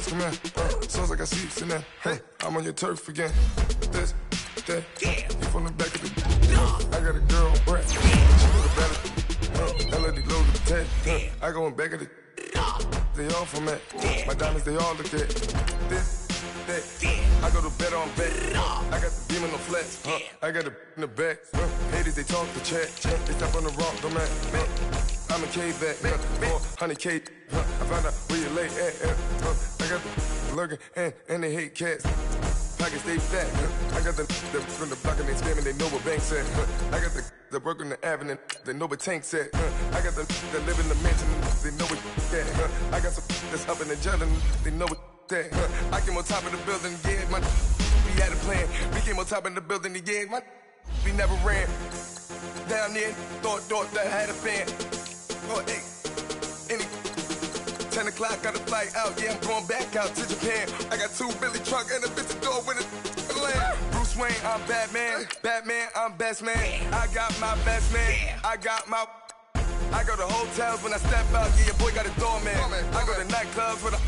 birds come in. Sounds like I see you in there. Hey, I'm on your turf again. This, that, you from the back of the. I got a girl on breath. She got a better. Melody low to the tag. I go in back of the. They all from it. My diamonds, they all look at this, that. I go to bed on bed. I got the beam on the flex. I got it in the back. Haters, they talk the chat. They stop on the rock, don't man. I'm a cave back. 400K. I found out where you lay at. I got the lurking and they hate cats. Pockets stay fat. I got the from the block and they scamming, they know what banks at. I got the work on the avenue, they know what tanks at. I got the that live in the mansion, they know what that. I got some that's up in the jelly, they know what that. I came on top of the building, yeah, my we had a plan. We came on top of the building, yeah, my we never ran. Down there, thought that had a fan. Oh, hey, any 10 o'clock, got a flight out, yeah, I'm going back out to Japan. I got 2 Billy truck and a bitch door with a land. Bruce Wayne, I'm Batman. Batman, I'm best man. I got my best man. I go to hotels when I step out, yeah, your boy got a doorman. I go to nightclubs with a,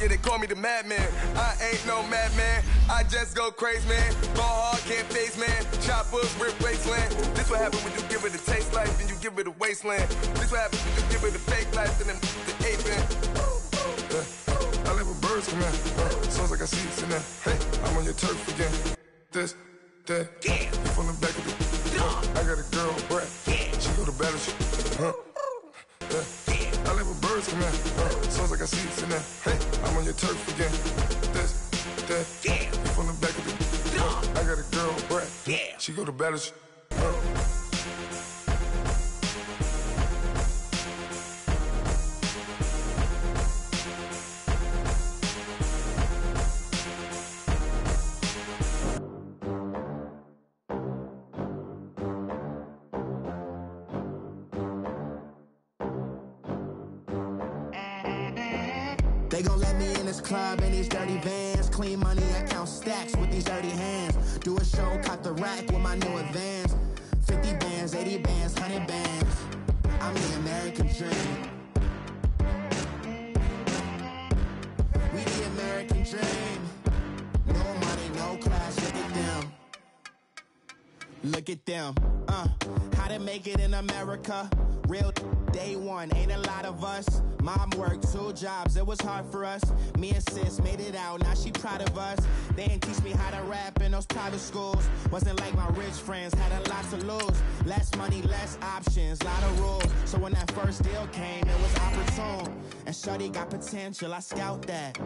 yeah, they call me the madman. I ain't no madman, I just go crazy, man. Ball hard, can't face, man. Choppers, rip wasteland. This what happen when you give it a taste life and you give it a wasteland. This what happen when you give it a fake life and then the ape man. I live with birds come in. Sounds like I see you in there. Hey, I'm on your turf again. This, that, you from the back of the. I got a girl on breath. She go to battle. I live with birds come in. Sounds like I see you in there. Hey, I'm on your turf again. This, that, you from the back of the. I got a girl on breath. She go to battle. They gon' let me in this club in these dirty vans. Clean money, I count stacks with these dirty hands. Do a show, caught the rack with my new advance. 50 bands, 80 bands, 100 bands. I'm the American dream. We the American dream. No money, no class, look at them. Look at them, how to make it in America. Real day one, ain't a lot of us. Mom worked 2 jobs, it was hard for us. Me and sis made it out, now she proud of us. They didn't teach me how to rap in those private schools. Wasn't like my rich friends, had a lot to lose. Less money, less options, lot of rules. So when that first deal came, it was opportune. And shorty got potential, I scout that.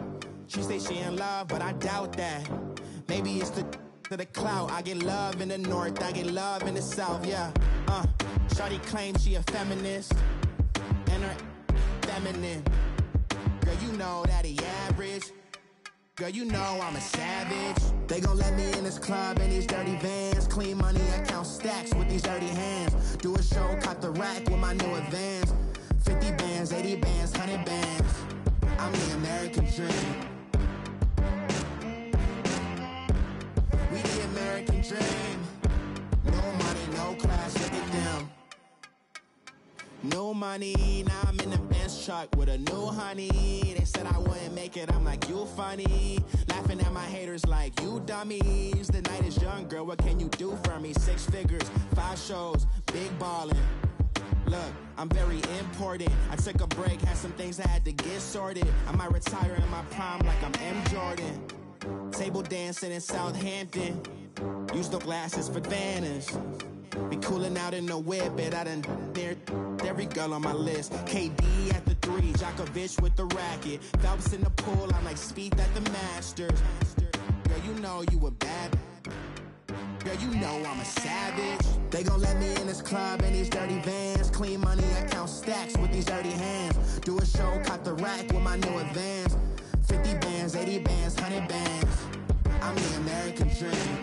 She say she in love, but I doubt that. Maybe it's to the clout. I get love in the north, I get love in the south, yeah. Shorty claims she a feminist, and her feminine. Girl, you know that he average. Girl, you know I'm a savage. They gon' let me in this club in these dirty vans. Clean money, I count stacks with these dirty hands. Do a show, caught the rack with my new advance. 50 bands, 80 bands, 100 bands. I'm the American dream. We the American dream. No money, no class, look at them. No money, now I'm in the Benz truck with a new honey. They said I wouldn't make it, I'm like, you funny. Laughing at my haters like, you dummies. The night is young, girl, what can you do for me? 6 figures, 5 shows, big ballin'. Look, I'm very important. I took a break, had some things I had to get sorted. I might retire in my prime like I'm M. Jordan. Table dancing in Southampton. Use the glasses for Vannas. Be cooling out in the whip, but I done there every girl on my list. KD at the 3, Djokovic with the racket. Phelps in the pool, I'm like Speed at the Masters. Girl, you know you a bad. Girl, you know I'm a savage. They gon' let me in this club in these dirty vans. Clean money, I count stacks with these dirty hands. Do a show, caught the rack with my new advance. 50 bands, 80 bands, 100 bands. I'm the American dream.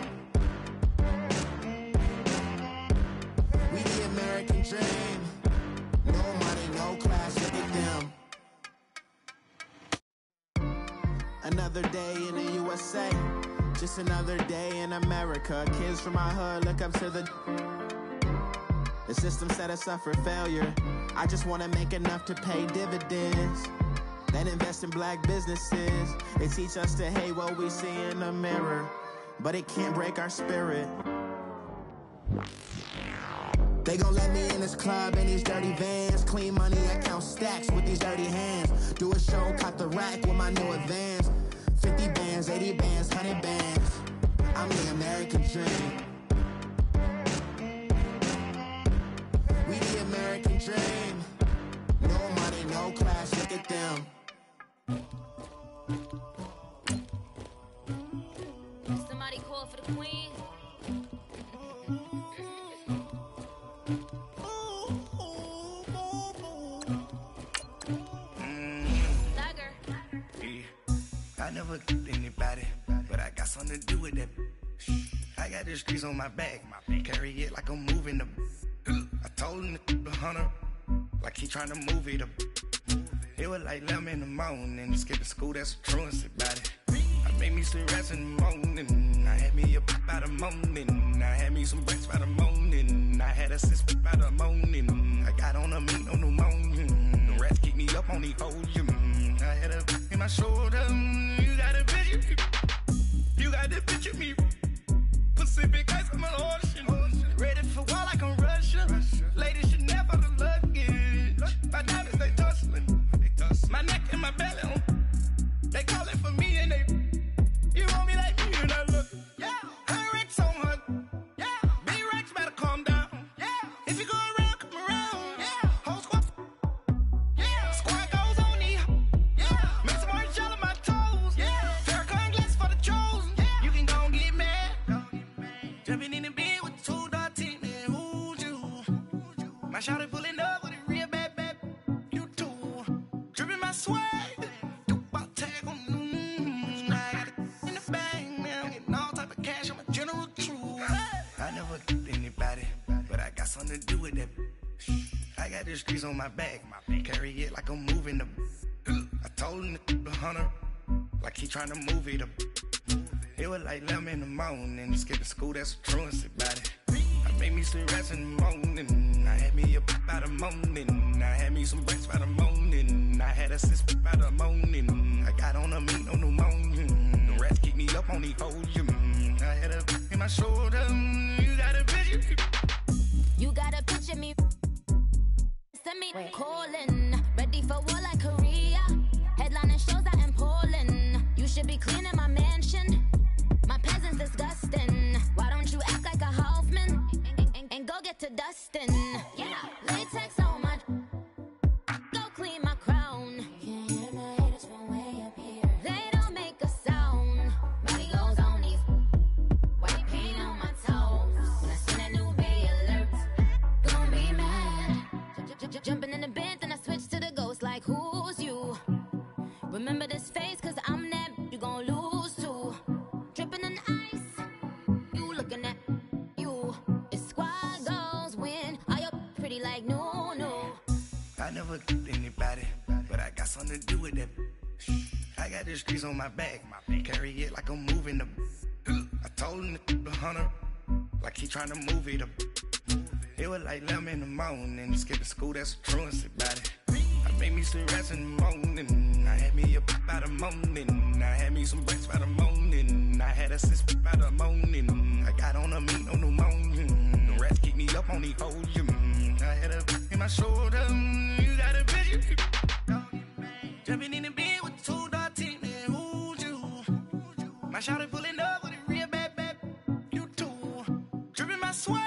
We the American dream. No money, no class, look at them. Another day in the USA. Just another day in America. Kids from my hood look up to the system set us up for failure. I just wanna make enough to pay dividends. that invest in black businesses. They teach us to hate what we see in the mirror, but it can't break our spirit. They gon' let me in this club in these dirty vans. Clean money, I count stacks with these dirty hands. Do a show, cop the rack with my new advance. 50 bands, 80 bands, 100 bands. I'm the American dream. We the American dream. No money, no class, look at them. Somebody call for the queen. I never killed anybody, but I got something to do with that. I got the streets on my back, carry it like I'm moving the. I told him the hunter, like he trying to move it up. It was like 11 in the morning, skip to school, that's a truancy about it. I made me some rest in the morning, I had me a pop by the morning, I had me some breaks by the morning, I had a sis by the morning, I got on a meat on the morning, the rats keep me up on the ocean, I had a in my shoulder, you got a picture, you got the picture me, Pacific ice on my ocean, ready for war like I'm Russian, ladies should never the luggage, my diamonds they tussling, my neck and my belly on, they calling for me and they, you want me like me and I look, yeah, her Rex on her, yeah, B-Rex better calm down, yeah, if you go around, come around, yeah, whole squad, yeah, squad goes on the, yeah, make some orange gel on my toes, yeah, Farrakhan glass for the chosen, yeah, you can go and get mad, jumping in the bed with 2 dark teeth, man, who's you, my shawty pulling up with a real bad, you too, dripping my swag, I never killed anybody, but I got something to do with that. I got the streets on my back, carry it like I'm moving the. I told him the hunter, like he trying to move it up. It was like 11 in the morning, skip to school, that's a truancy about it. I made me some rest in the morning, I had me a pop by the morning, I had me some breaks by the morning, I had a sis by the morning, I got on a meat on the morning, the rats keep me up on the ocean, I had a in my shoulder, you got a picture. You got a picture me. Send me calling, ready for war like Korea. Headlining shows out in Poland. You should be cleaning my mansion. My peasants disgusting. Why don't you act like a Hoffman and go get to dustin'? Yeah, latex on my. Go clean my crown. You can hear my haters from way up here. They don't make a sound. Body goes on these. White paint on my toes. When I send a new bay alert, gon' be mad. Jumping in the bed, then I switch to the ghost like who's you? Remember this face, cause I'm that you gon' lose too. Dripping in ice, you looking at you. It's squad goals win. Are you pretty like no? I never killed anybody, but I got something to do with that. I got the streets on my back, carry it like I'm moving the. I told him the hunter, like he trying to move it up. It was like 11 in the morning, skip to school, that's a truancy about it. I made me some rest in the morning, I had me a pop by the morning, I had me some breaks by the morning, I had a sis by the morning, I got on a meat on the morning, the rats keep me up on the ocean, I had a in my shoulder, you got a picture. Jumping in the bed with 2 dark teeth, man, who's you? My shawty pulling up with a real bad, you too, dripping my swag.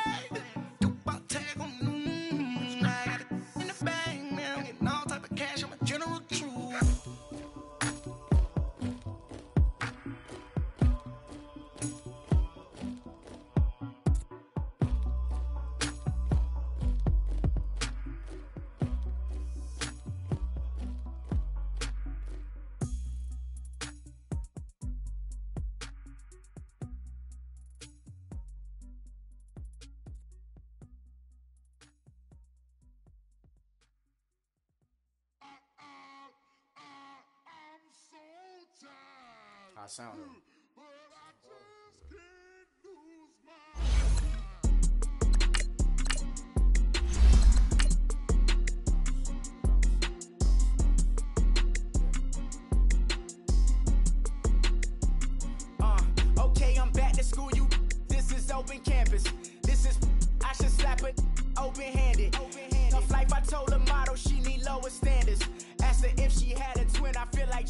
I sound it.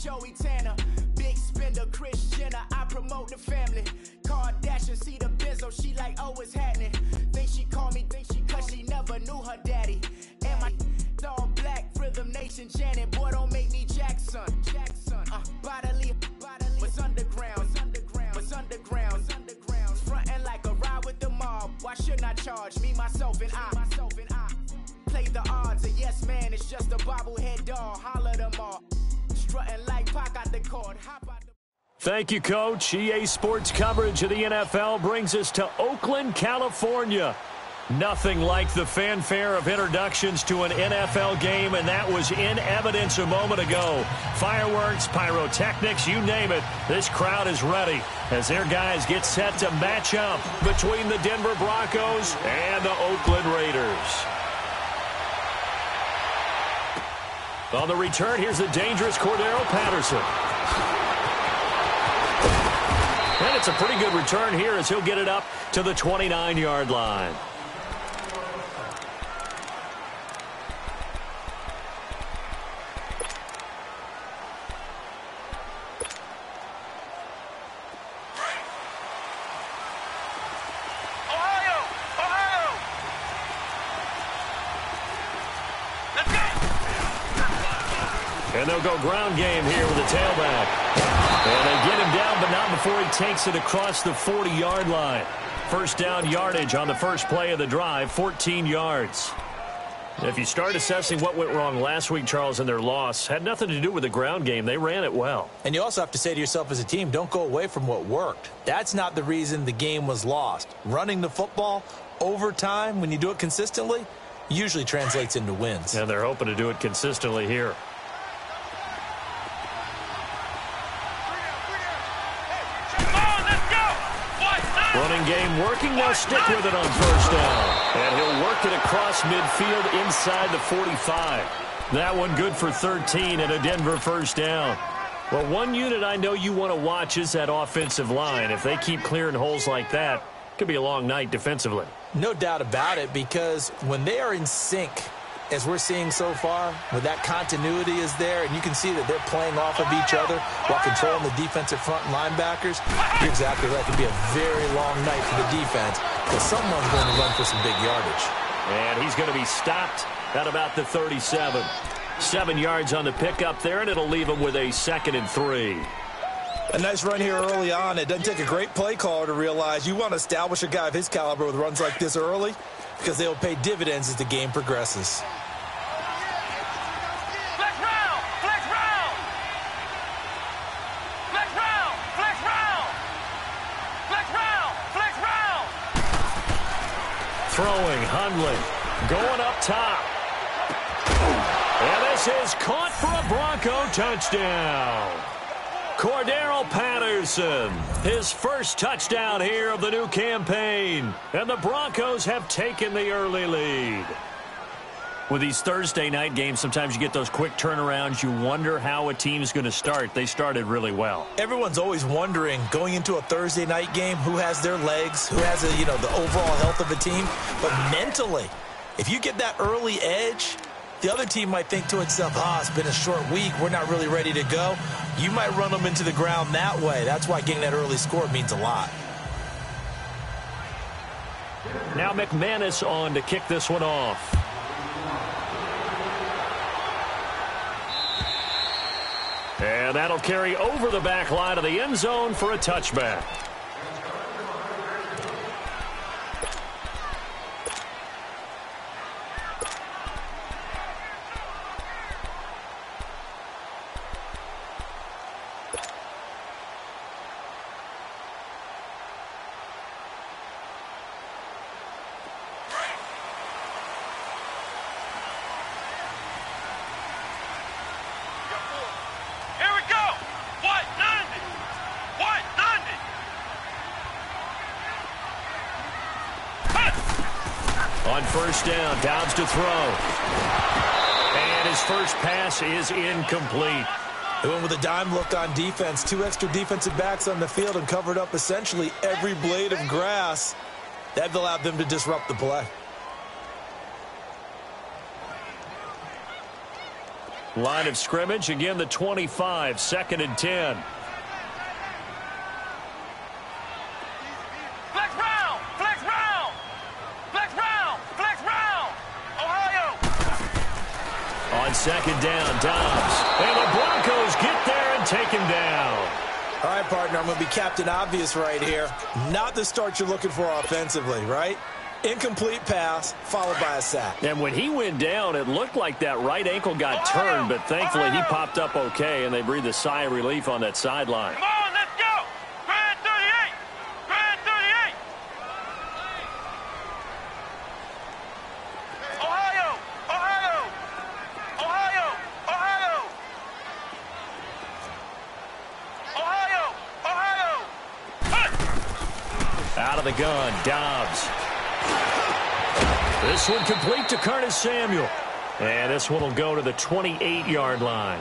Joey Tanner. Big spender, Chris Jenner, I promote the family. Kardashian, see the Benzo, she like, oh, it's happening. Think she called me, cause she never knew her daddy. And my all black, Rhythm Nation, Janet, boy, don't make me Jackson. Bodily, what's underground, what's underground, frontin' like a ride with the mob. Why shouldn't I charge me, myself, and I? Play the odds, a yes man, it's just a bobblehead doll. Holler them all, strutting like Pac out the court. Hop out the... Thank you, Coach. EA Sports coverage of the NFL brings us to Oakland, California. Nothing like the fanfare of introductions to an NFL game, and that was in evidence a moment ago. Fireworks, pyrotechnics, you name it. This crowd is ready as their guys get set to match up between the Denver Broncos and the Oakland Raiders. On the return, here's the dangerous Cordero Patterson. And it's a pretty good return here as he'll get it up to the 29-yard line. And they'll go ground game here with the tailback. And they get him down, but not before he takes it across the 40-yard line. First down yardage on the first play of the drive, 14 yards. If you start assessing what went wrong last week, Charles, in their loss, had nothing to do with the ground game. They ran it well. And you also have to say to yourself as a team, don't go away from what worked. That's not the reason the game was lost. Running the football over time, when you do it consistently, usually translates into wins. And they're hoping to do it consistently here. Running game working. They'll stick with it on first down. And he'll work it across midfield inside the 45. That one good for 13 and a Denver first down. Well, one unit I know you want to watch is that offensive line. If they keep clearing holes like that, it could be a long night defensively. No doubt about it, because when they are in sync, as we're seeing so far, when that continuity is there, and you can see that they're playing off of each other while controlling the defensive front and linebackers, you're exactly right. It could be a very long night for the defense, because someone's going to run for some big yardage. And he's going to be stopped at about the 37. 7 yards on the pickup there, and it'll leave him with a 2nd and 3. A nice run here early on. It doesn't take a great play caller to realize you want to establish a guy of his caliber with runs like this early, because they will pay dividends as the game progresses. Throwing, Hundley, going up top. And this is caught for a Bronco touchdown. Cordero Patterson, his first touchdown here of the new campaign. And the Broncos have taken the early lead. With these Thursday night games, sometimes you get those quick turnarounds. You wonder how a team's going to start. They started really well. Everyone's always wondering, going into a Thursday night game, who has their legs, who has the overall health of a team. But mentally, if you get that early edge, the other team might think to itself, it's been a short week, we're not really ready to go. You might run them into the ground that way. That's why getting that early score means a lot. Now McManus on to kick this one off. And that'll carry over the back line of the end zone for a touchback. On first down, Dobbs to throw. And his first pass is incomplete. They went with a dime look on defense. 2 extra defensive backs on the field and covered up essentially every blade of grass. That allowed them to disrupt the play. Line of scrimmage, again the 25, 2nd and 10. Flex round! Flex round! Flex round! Flex round! Ohio! On 2nd down, Dobbs. And the Broncos get there and take him down. All right, partner, I'm going to be Captain Obvious right here. Not the start you're looking for offensively, right? Incomplete pass, followed by a sack. And when he went down, it looked like that right ankle got turned, but thankfully he popped up okay, and they breathed a sigh of relief on that sideline. Come on, let's go! Grand 38! Grand 38! Ohio! Ohio! Ohio! Ohio! Ohio! Ohio! Out of the gun, Dobbs. This one complete to Curtis Samuel. And this one will go to the 28-yard line.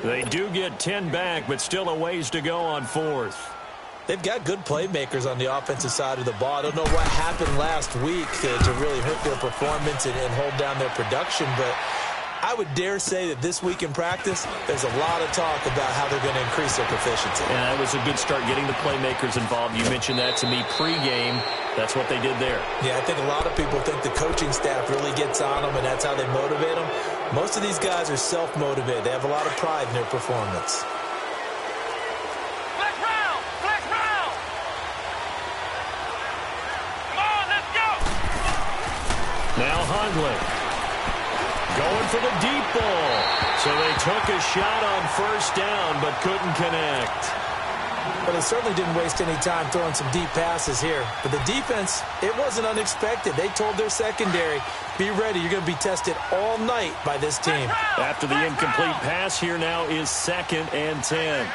They do get 10 back, but still a ways to go on 4th. They've got good playmakers on the offensive side of the ball. I don't know what happened last week to really hurt their performance and hold down their production, but I would dare say that this week in practice, there's a lot of talk about how they're going to increase their proficiency. And that was a good start getting the playmakers involved. You mentioned that to me pregame. That's what they did there. Yeah, I think a lot of people think the coaching staff really gets on them, and that's how they motivate them. Most of these guys are self-motivated. They have a lot of pride in their performance. Flex round! Flex round! Come on, let's go! Now Hundley. Going for the deep ball. So they took a shot on 1st down, but couldn't connect. But they certainly didn't waste any time throwing some deep passes here. But the defense, it wasn't unexpected. They told their secondary, be ready. You're going to be tested all night by this team. After the incomplete pass, here now is 2nd and 10.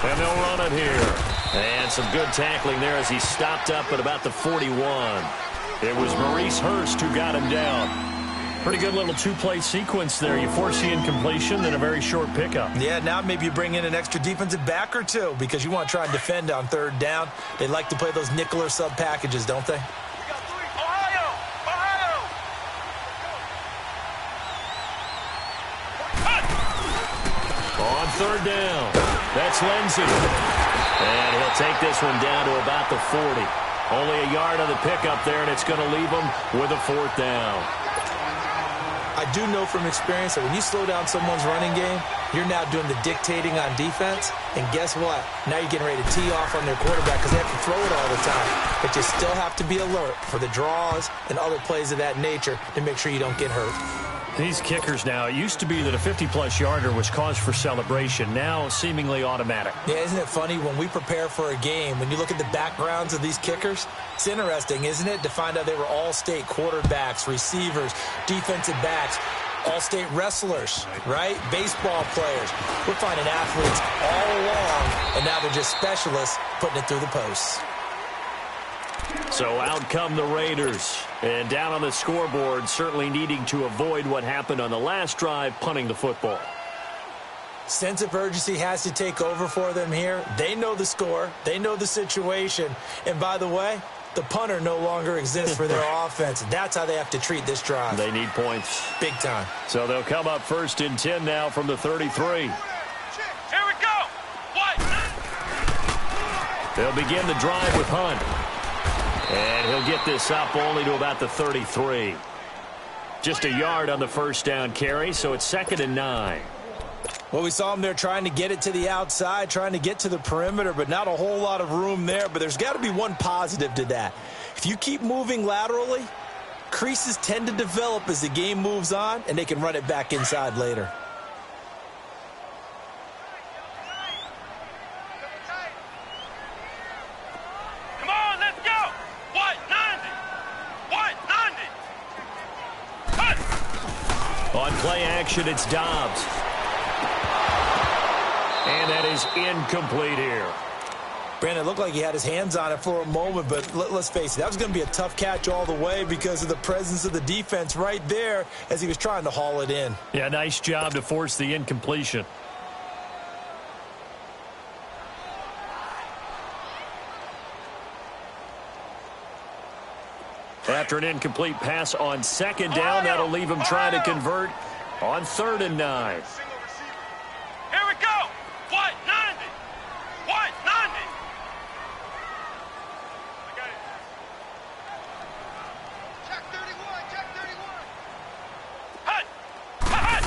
And they'll run it here. And some good tackling there as he stopped up at about the 41. It was Maurice Hurst who got him down. Pretty good little two-play sequence there. You force the incompletion, then a very short pickup. Yeah, now maybe you bring in an extra defensive back or two because you want to try and defend on 3rd down. They like to play those nickel or sub packages, don't they? Ohio! Ohio! On 3rd down, that's Lindsey. And he'll take this one down to about the 40. Only a yard on the pickup there, and it's going to leave him with a 4th down. I do know from experience that when you slow down someone's running game, you're now doing the dictating on defense. And guess what? Now you're getting ready to tee off on their quarterback because they have to throw it all the time. But you still have to be alert for the draws and other plays of that nature to make sure you don't get hurt. These kickers now, it used to be that a 50-plus yarder was cause for celebration. Now seemingly automatic. Yeah, isn't it funny when we prepare for a game, when you look at the backgrounds of these kickers, it's interesting, isn't it, to find out they were all-state quarterbacks, receivers, defensive backs, all-state wrestlers, right? Baseball players. We're finding athletes all along, and now they're just specialists putting it through the posts. So out come the Raiders. And down on the scoreboard, certainly needing to avoid what happened on the last drive, punting the football. Sense of urgency has to take over for them here. They know the score. They know the situation. And by the way, the punter no longer exists for their offense. That's how they have to treat this drive. They need points. Big time. So they'll come up 1st and 10 now from the 33. Here we go! What? They'll begin the drive with Hunt. And he'll get this up only to about the 33. Just a yard on the 1st down carry, so it's 2nd and 9. Well, we saw him there trying to get it to the outside, trying to get to the perimeter, but not a whole lot of room there. But there's got to be one positive to that. If you keep moving laterally, creases tend to develop as the game moves on, and they can run it back inside later. Come on, let's go! What? 90! What? 90! Cut! On play action, it's Dobbs. And that is incomplete here. Brandon, it looked like he had his hands on it for a moment, but let's face it, that was going to be a tough catch all the way because of the presence of the defense right there as he was trying to haul it in. Yeah, nice job to force the incompletion. After an incomplete pass on 2nd down, that'll leave him trying to convert On 3rd and 9. Here we go. What? 90. What? 90. I got it. Check 31. Check 31. Hut. Hut.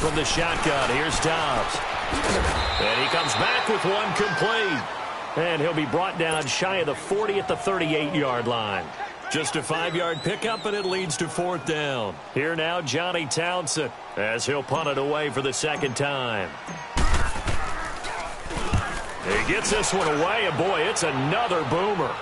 From the shotgun, here's Dobbs. And he comes back with one complete. And he'll be brought down shy of the 40 at the 38-yard line. Just a 5-yard pickup, and it leads to 4th down. Here now, Johnny Townsend, as he'll punt it away for the second time. He gets this one away, and boy, it's another boomer.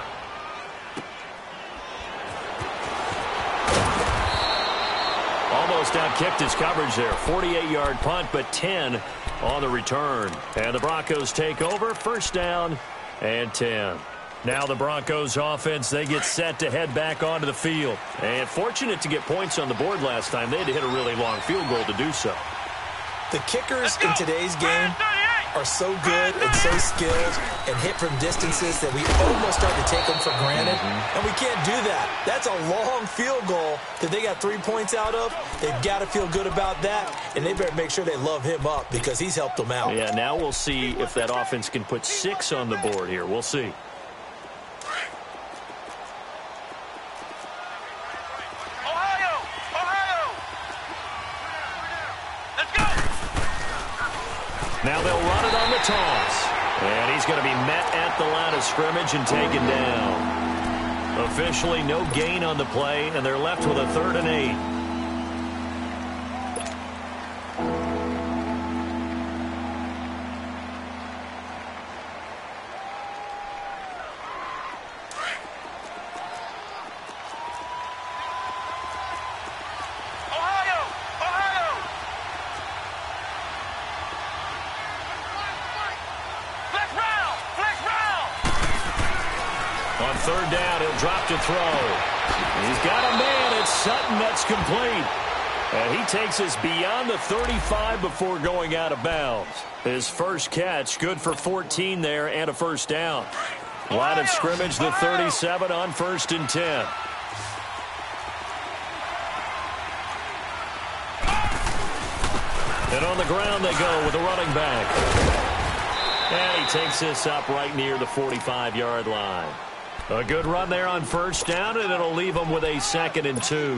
Almost outkicked his coverage there. 48-yard punt, but 10 on the return. And the Broncos take over, 1st down and 10. Now the Broncos offense, they get set to head back onto the field. And fortunate to get points on the board last time. They had to hit a really long field goal to do so. The kickers in today's game are so good and so skilled and hit from distances that we almost start to take them for granted. And we can't do that. That's a long field goal that they got 3 points out of. They've got to feel good about that, and they better make sure they love him up because he's helped them out. Yeah, now we'll see if that offense can put 6 on the board here. We'll see. Now they'll run it on the toss. And he's going to be met at the line of scrimmage and taken down. Officially no gain on the play, and they're left with a 3rd and 8. On 3rd down, he'll drop to throw. He's got a man. It's Sutton. That's complete. And he takes us beyond the 35 before going out of bounds. His first catch, good for 14 there and a 1st down. Line of scrimmage, the 37 on 1st and 10. And on the ground they go with a running back. And he takes this up right near the 45-yard line. A good run there on 1st down, and it'll leave them with a 2nd and 2.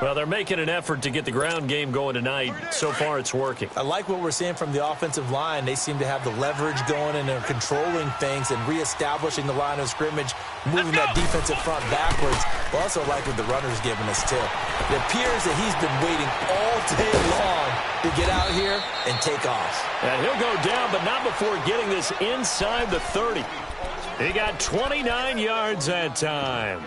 Well, they're making an effort to get the ground game going tonight. So far, it's working. I like what we're seeing from the offensive line. They seem to have the leverage going, and they're controlling things and reestablishing the line of scrimmage, moving that defensive front backwards. I also like what the runner's giving us, too. It appears that he's been waiting all day long to get out here and take off. And he'll go down, but not before getting this inside the 30. He got 29 yards that time.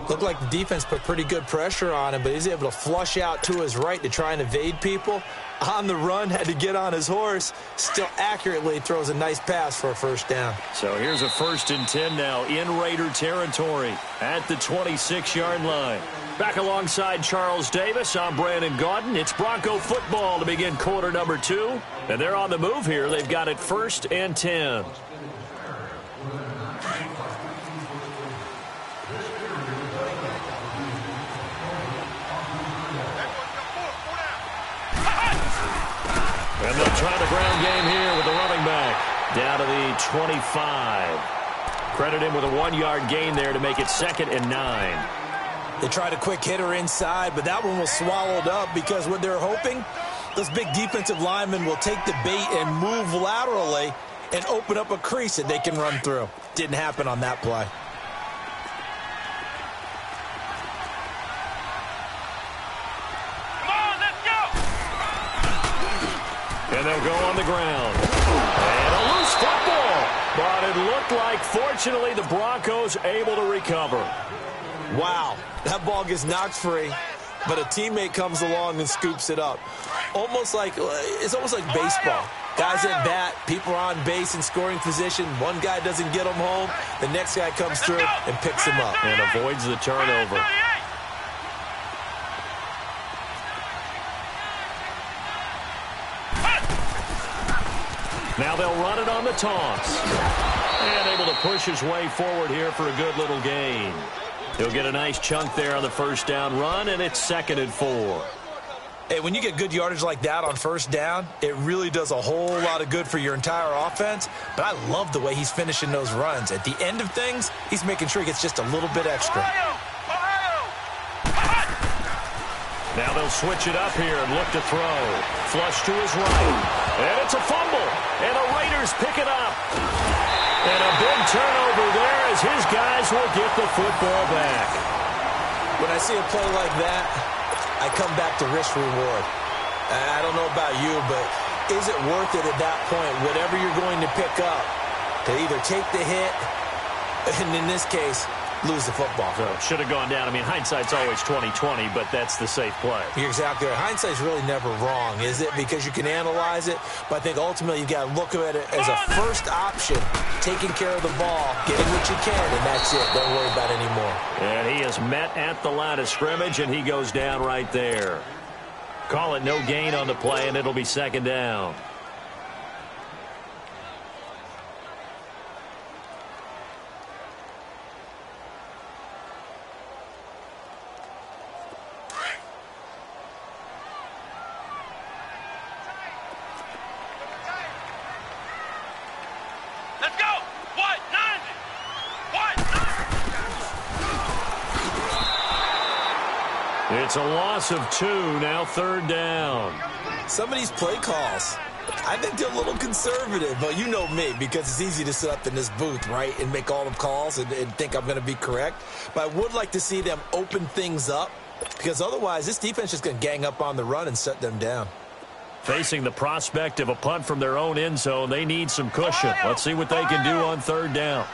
Looked like the defense put pretty good pressure on him, but he's able to flush out to his right to try and evade people. On the run, had to get on his horse. Still accurately throws a nice pass for a 1st down. So here's a 1st and 10 now in Raider territory at the 26-yard line. Back alongside Charles Davis, I'm Brandon Gaudin. It's Bronco football to begin quarter number 2. And they're on the move here. They've got it 1st and 10. And they'll try the ground game here with the running back down to the 25. Credit him with a 1-yard gain there to make it 2nd and 9. They tried a quick hitter inside, but that one was swallowed up because what they're hoping, those big defensive linemen will take the bait and move laterally and open up a crease that they can run through. Didn't happen on that play. And they'll go on the ground. And a loose football. But it looked like, fortunately, the Broncos able to recover. Wow. That ball gets knocked free, but a teammate comes along and scoops it up. It's almost like baseball. Guys at bat, people are on base in scoring position. One guy doesn't get them home. The next guy comes through and picks him up. And avoids the turnover. Now they'll run it on the toss. And able to push his way forward here for a good little gain. He'll get a nice chunk there on the 1st down run, and it's 2nd and 4. Hey, when you get good yardage like that on first down, it really does a whole lot of good for your entire offense. But I love the way he's finishing those runs. At the end of things, he's making sure he gets just a little bit extra. Now they'll switch it up here and look to throw. Flush to his right. And it's a fumble. And the Raiders pick it up. And a big turnover there as his guys will get the football back. When I see a play like that, I come back to risk reward. I don't know about you, but is it worth it at that point, whatever you're going to pick up, to either take the hit, and in this case, lose the football? So should have gone down. I mean, hindsight's always 20/20, but that's the safe play. You're exactly right. Hindsight's really never wrong, is it? Because you can analyze it, but I think ultimately you got to look at it as a first option, taking care of the ball, getting what you can, and that's it. Don't worry about it anymore. And he is met at the line of scrimmage, and he goes down right there. Call it no gain on the play, and it'll be second down. It's a loss of 2, now third down. Some of these play calls, I think they're a little conservative, but you know me, because it's easy to sit up in this booth, right, and make all the calls and think I'm going to be correct. But I would like to see them open things up, because otherwise this defense is just going to gang up on the run and shut them down. Facing the prospect of a punt from their own end zone, they need some cushion. Let's see what they can do on third down.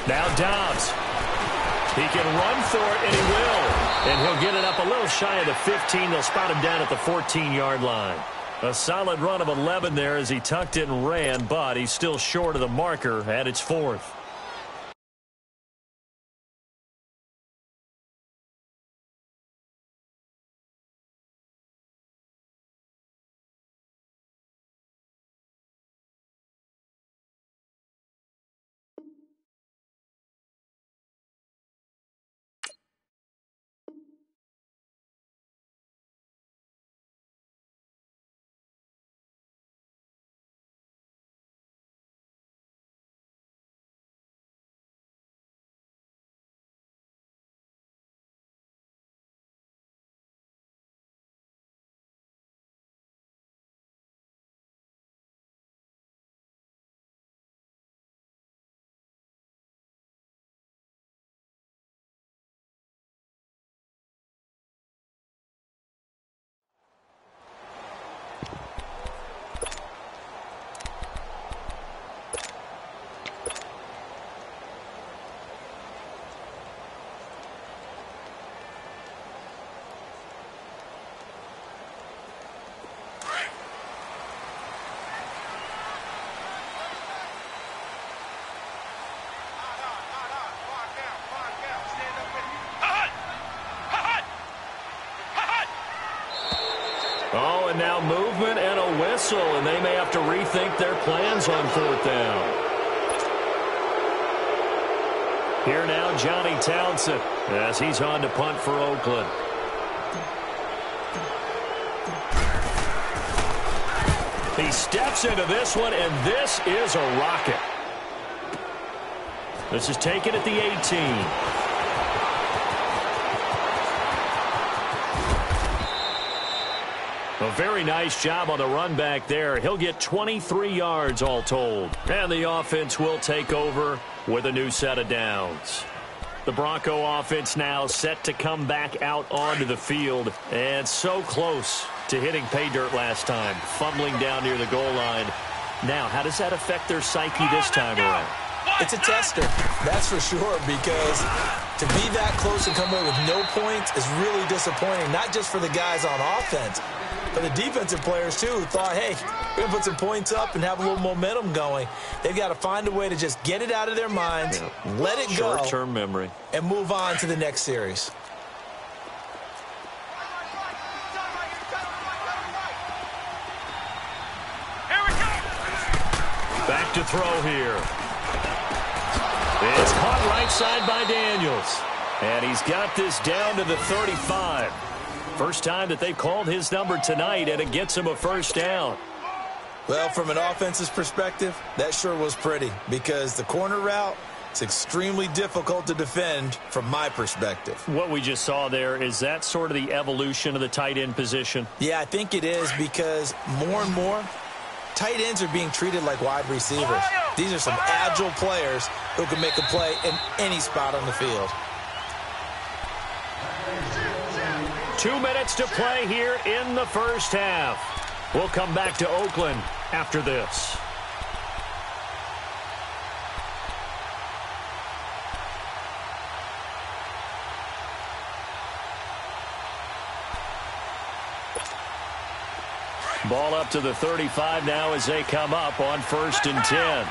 Now Dobbs. He can run for it, and he will. And he'll get it up a little shy of the 15. They'll spot him down at the 14-yard line. A solid run of 11 there as he tucked it and ran, but he's still short of the marker at its 4th. Oh, and now movement and a whistle, and they may have to rethink their plans on fourth down. Here now, Johnny Townsend, as he's on to punt for Oakland. He steps into this one, and this is a rocket. This is taken at the 18. A very nice job on the run back there. He'll get 23 yards all told. And the offense will take over with a new set of downs. The Bronco offense now set to come back out onto the field. And so close to hitting pay dirt last time. Fumbling down near the goal line. Now, how does that affect their psyche this time around? It's a tester, that's for sure, because to be that close and come away with no points is really disappointing, not just for the guys on offense, but the defensive players, too, who thought, hey, we're going to put some points up and have a little momentum going. They've got to find a way to just get it out of their minds, let it go. Short-term memory. And move on to the next series. back to throw here. It's caught right side by Daniels. And he's got this down to the 35. First time that they've called his number tonight, and it gets him a first down. Well, from an offense's perspective, that sure was pretty because the corner route, it's extremely difficult to defend from my perspective. What we just saw there, is that sort of the evolution of the tight end position? Yeah, I think it is because more and more, tight ends are being treated like wide receivers. These are some agile players who can make a play in any spot on the field. 2 minutes to play here in the first half. We'll come back to Oakland after this. Ball up to the 35 now as they come up on 1st and 10.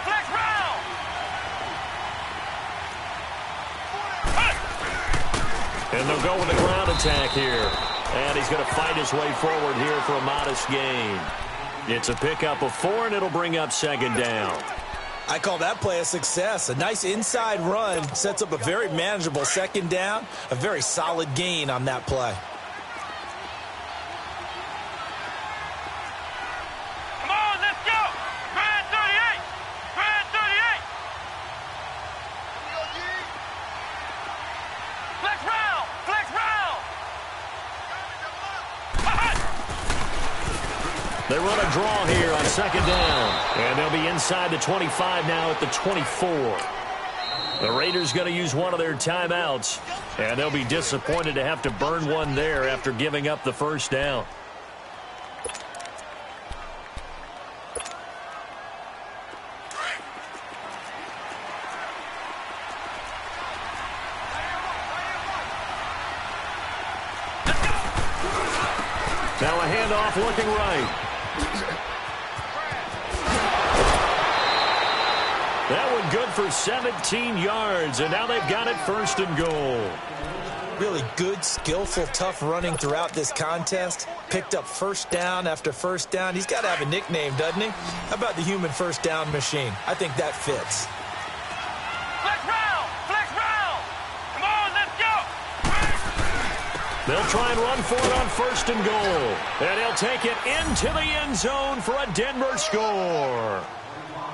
And they'll go with a ground attack here. And he's going to fight his way forward here for a modest gain. It's a pickup of 4, and it'll bring up 2nd down. I call that play a success. A nice inside run sets up a very manageable 2nd down. A very solid gain on that play. They run a draw here on 2nd down. And they'll be inside the 25 now at the 24. The Raiders going to use one of their timeouts. And they'll be disappointed to have to burn one there after giving up the 1st down. Now a handoff looking right. That one good for 17 yards, and now they've got it 1st and goal. Really good, skillful, tough running throughout this contest. Picked up 1st down after 1st down. He's got to have a nickname, doesn't he? How about the human 1st down machine? I think that fits. Flex round! Flex round! Come on, let's go! They'll try and run for it on 1st and goal. And he'll take it into the end zone for a Denver score.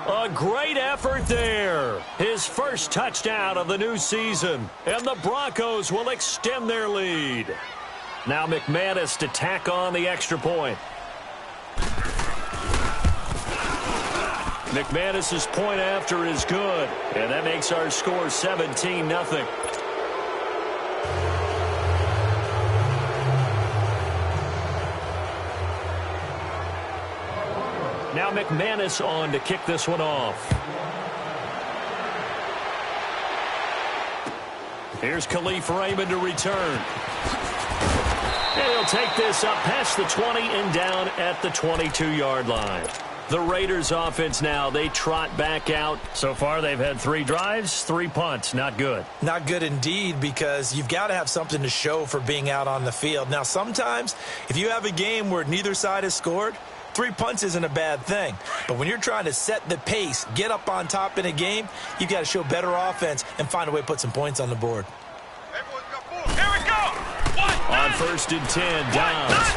A great effort there. His first touchdown of the new season. And the Broncos will extend their lead. Now McManus to tack on the extra point. McManus's point after is good. And that makes our score 17-0. Now McManus on to kick this one off. Here's Khalif Raymond to return. And he'll take this up past the 20 and down at the 22-yard line. The Raiders offense now, they trot back out. So far they've had 3 drives, 3 punts. Not good. Not good indeed, because you've got to have something to show for being out on the field. Now sometimes if you have a game where neither side has scored, 3 punts isn't a bad thing. But when you're trying to set the pace, get up on top in a game, you've got to show better offense and find a way to put some points on the board. Here we go! On 1st and 10, Downs.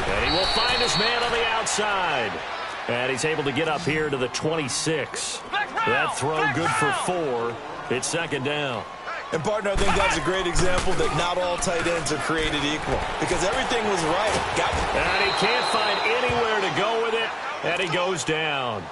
And he will find his man on the outside. And he's able to get up here to the 26. That throw good for 4. It's 2nd down. And, partner, I think that's a great example that not all tight ends are created equal. Because everything was right. And he can't find anywhere to go with it. And he goes down.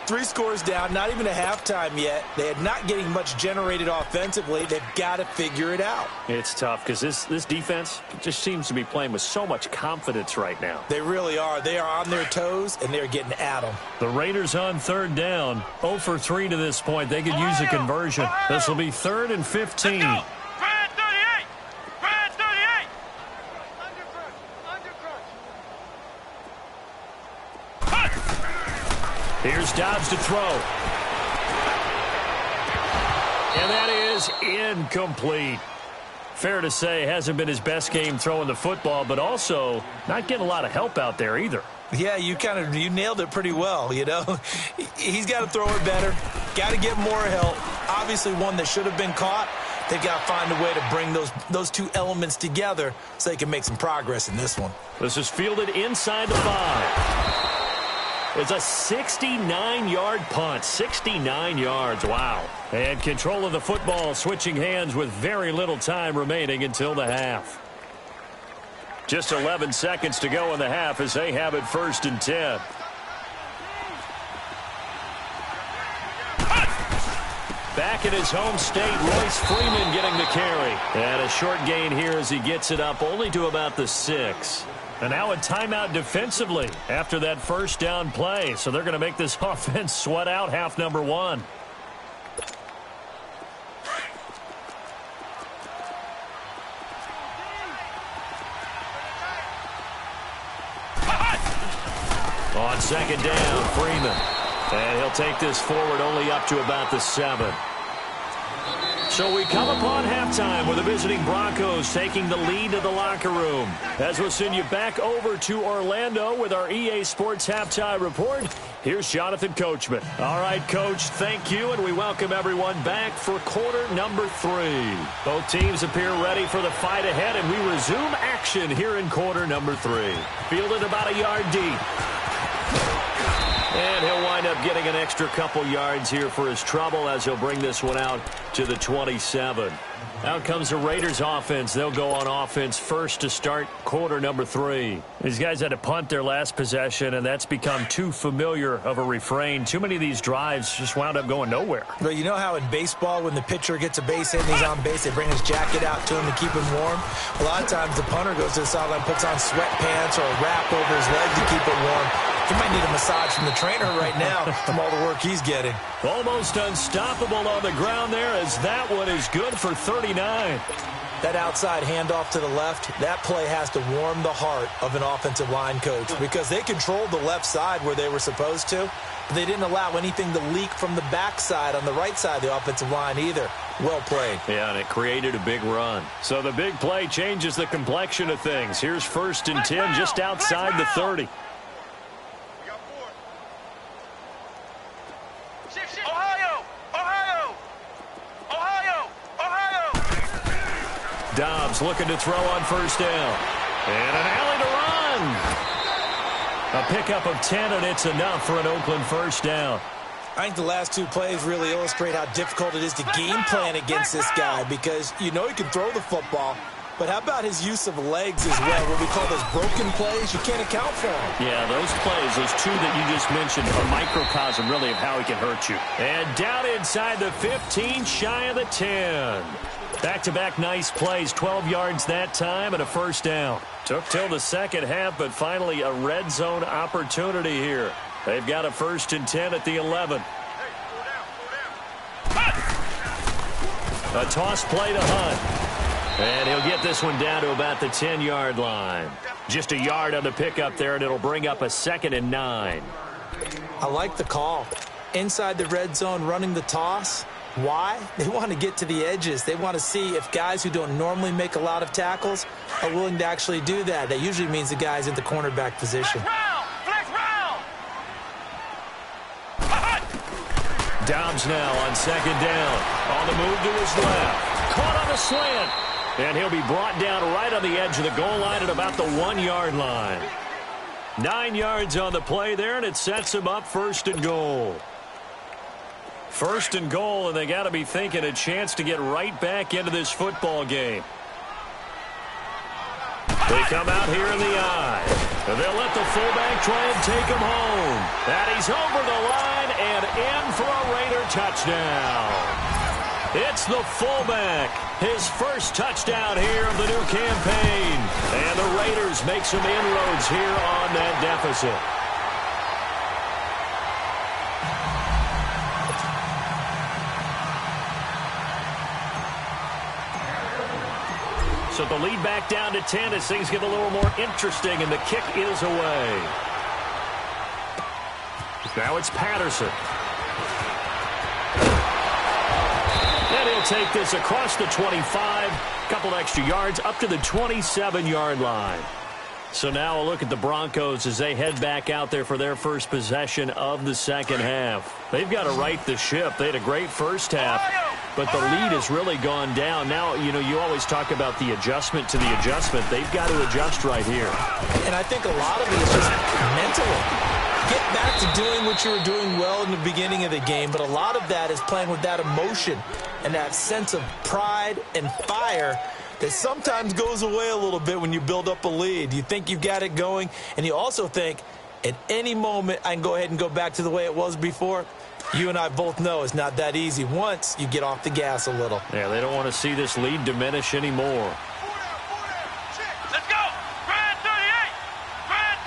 3 scores down, not even a halftime yet. They are not getting much generated offensively. They've got to figure it out. It's tough because this defense just seems to be playing with so much confidence right now. They really are. They are on their toes, and they're getting at them. The Raiders on 3rd down. 0 for 3 to this point. They could use a conversion. This will be 3rd and 15. Grand 38! Grand 38! Here's Dobbs to throw. And that is incomplete. Fair to say, hasn't been his best game throwing the football, but also not getting a lot of help out there either. Yeah, you nailed it pretty well, you know. He's got to throw it better, got to get more help. Obviously one that should have been caught. They've got to find a way to bring those two elements together so they can make some progress in this one. This is fielded inside the 5. It's a 69-yard punt. 69 yards. Wow. And control of the football switching hands with very little time remaining until the half. Just 11 seconds to go in the half as they have it 1st and 10. Back in his home state, Royce Freeman getting the carry. And a short gain here as he gets it up only to about the 6. And now a timeout defensively after that 1st down play. So they're going to make this offense sweat out half number 1. On 2nd down, Freeman. And he'll take this forward only up to about the 7. So we come upon halftime with the visiting Broncos taking the lead to the locker room. As we'll send you back over to Orlando with our EA Sports Halftime Report, here's Jonathan Coachman. All right, Coach, thank you, and we welcome everyone back for quarter number 3. Both teams appear ready for the fight ahead, and we resume action here in quarter number 3. Fielded about a yard deep. And he'll wind up getting an extra couple yards here for his trouble as he'll bring this one out to the 27. Out comes the Raiders offense. They'll go on offense first to start quarter number 3. These guys had to punt their last possession, and that's become too familiar of a refrain. Too many of these drives just wound up going nowhere. But you know how in baseball when the pitcher gets a base hit and he's on base, they bring his jacket out to him to keep him warm? A lot of times the punter goes to the sideline, puts on sweatpants or a wrap over his leg to keep it warm. He might need a massage from the trainer right now from all the work he's getting. Almost unstoppable on the ground there as that one is good for 39. That outside handoff to the left, that play has to warm the heart of an offensive line coach because they controlled the left side where they were supposed to. They didn't allow anything to leak from the backside on the right side of the offensive line either. Well played. Yeah, and it created a big run. So the big play changes the complexion of things. Here's 1st and 10 just outside the 30. Dobbs looking to throw on 1st down. And an alley to run. A pickup of 10, and it's enough for an Oakland 1st down. I think the last 2 plays really illustrate how difficult it is to game plan against this guy because you know he can throw the football, but how about his use of legs as well, what we call those broken plays? You can't account for them. Yeah, those plays, those 2 that you just mentioned, are microcosm really of how he can hurt you. And down inside the 15, shy of the 10. Back-to-back nice plays, 12 yards that time and a 1st down. Took till the second half, but finally a red zone opportunity here. They've got a 1st and 10 at the 11. A toss play to Hunt. And he'll get this one down to about the 10-yard line. Just a yard on the pickup there, and it'll bring up a 2nd and 9. I like the call. Inside the red zone running the toss. Why? They want to get to the edges. They want to see if guys who don't normally make a lot of tackles are willing to actually do that. That usually means the guy's in the cornerback position. Dobbs now on 2nd down. On the move to his left. Caught on the slant. And he'll be brought down right on the edge of the goal line at about the 1-yard line. 9 yards on the play there, and it sets him up 1st and goal. 1st and goal, and they got to be thinking a chance to get right back into this football game. They come out here in the eye. They'll let the fullback try and take him home. And he's over the line and in for a Raider touchdown. It's the fullback. His 1st touchdown here of the new campaign. And the Raiders make some inroads here on that deficit. So the lead back down to 10 as things get a little more interesting, and the kick is away. Now it's Patterson. And he'll take this across the 25, couple extra yards up to the 27-yard line. So now a look at the Broncos as they head back out there for their first possession of the second half. They've got to right the ship. They had a great first half, but the lead has really gone down. Now, you always talk about the adjustment to the adjustment. They've got to adjust right here. And I think a lot of it is just mentally. Get back to doing what you were doing well in the beginning of the game, but a lot of that is playing with that emotion and that sense of pride and fire that sometimes goes away a little bit when you build up a lead. You think you've got it going, and you also think at any moment I can go ahead and go back to the way it was before. You and I both know it's not that easy once you get off the gas a little. Yeah, they don't want to see this lead diminish anymore. Let's go! Grand 38! Grand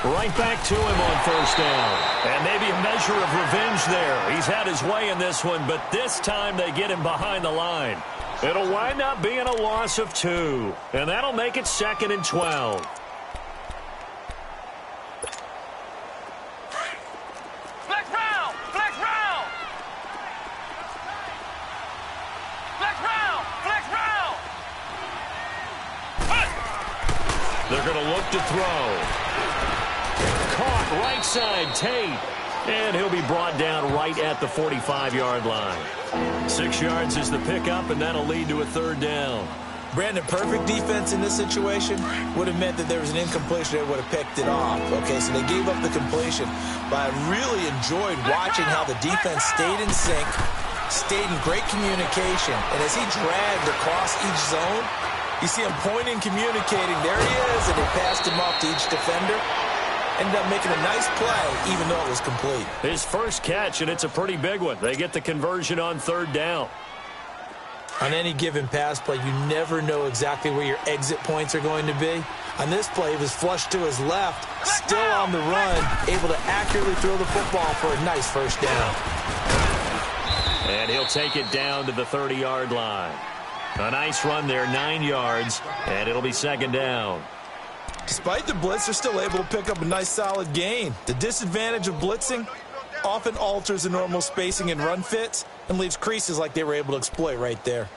38! Right back to him on first down. And maybe a measure of revenge there. He's had his way in this one, but this time they get him behind the line. It'll wind up being a loss of 2, and that'll make it 2nd and 12. Flex round! Flex round! Flex round! Flex round! They're going to look to throw. Caught right side, Tate. And he'll be brought down right at the 45-yard line. 6 yards is the pickup, and that'll lead to a 3rd down. Brandon, perfect defense in this situation would have meant that there was an incompletion that would have picked it off. Okay, so they gave up the completion. But I really enjoyed watching how the defense stayed in sync, stayed in great communication. And as he dragged across each zone, you see him pointing, communicating. There he is, and they passed him off to each defender. Ended up making a nice play, even though it was complete. His first catch, and it's a pretty big one. They get the conversion on 3rd down. On any given pass play, you never know exactly where your exit points are going to be. On this play, he was flushed to his left, still on the run, able to accurately throw the football for a nice first down. And he'll take it down to the 30-yard line. A nice run there, 9 yards, and it'll be 2nd down. Despite the blitz, they're still able to pick up a nice solid gain. The disadvantage of blitzing often alters the normal spacing and run fits and leaves creases like they were able to exploit right there.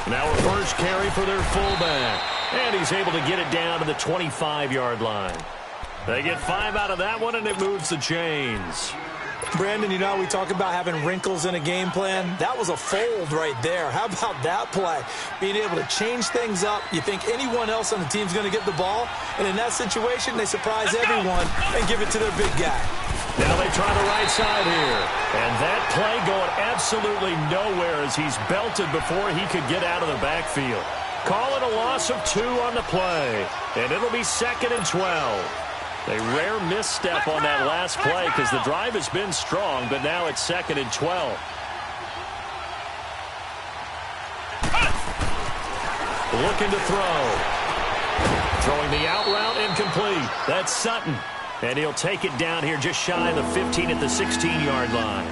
Now a first carry for their fullback. And he's able to get it down to the 25-yard line. They get 5 out of that one, and it moves the chains. Brandon, you know, we talk about having wrinkles in a game plan. That was a fold right there. How about that play? Being able to change things up. You think anyone else on the team's going to get the ball, and in that situation, they surprise everyone and give it to their big guy. Now they try the right side here. And that play going absolutely nowhere as he's belted before he could get out of the backfield. Call it a loss of 2 on the play. And it'll be 2nd and 12. A rare misstep on that last play because the drive has been strong, but now it's 2nd and 12. Looking to throw. Throwing the out route incomplete. That's Sutton. And he'll take it down here just shy of the 15 at the 16-yard line.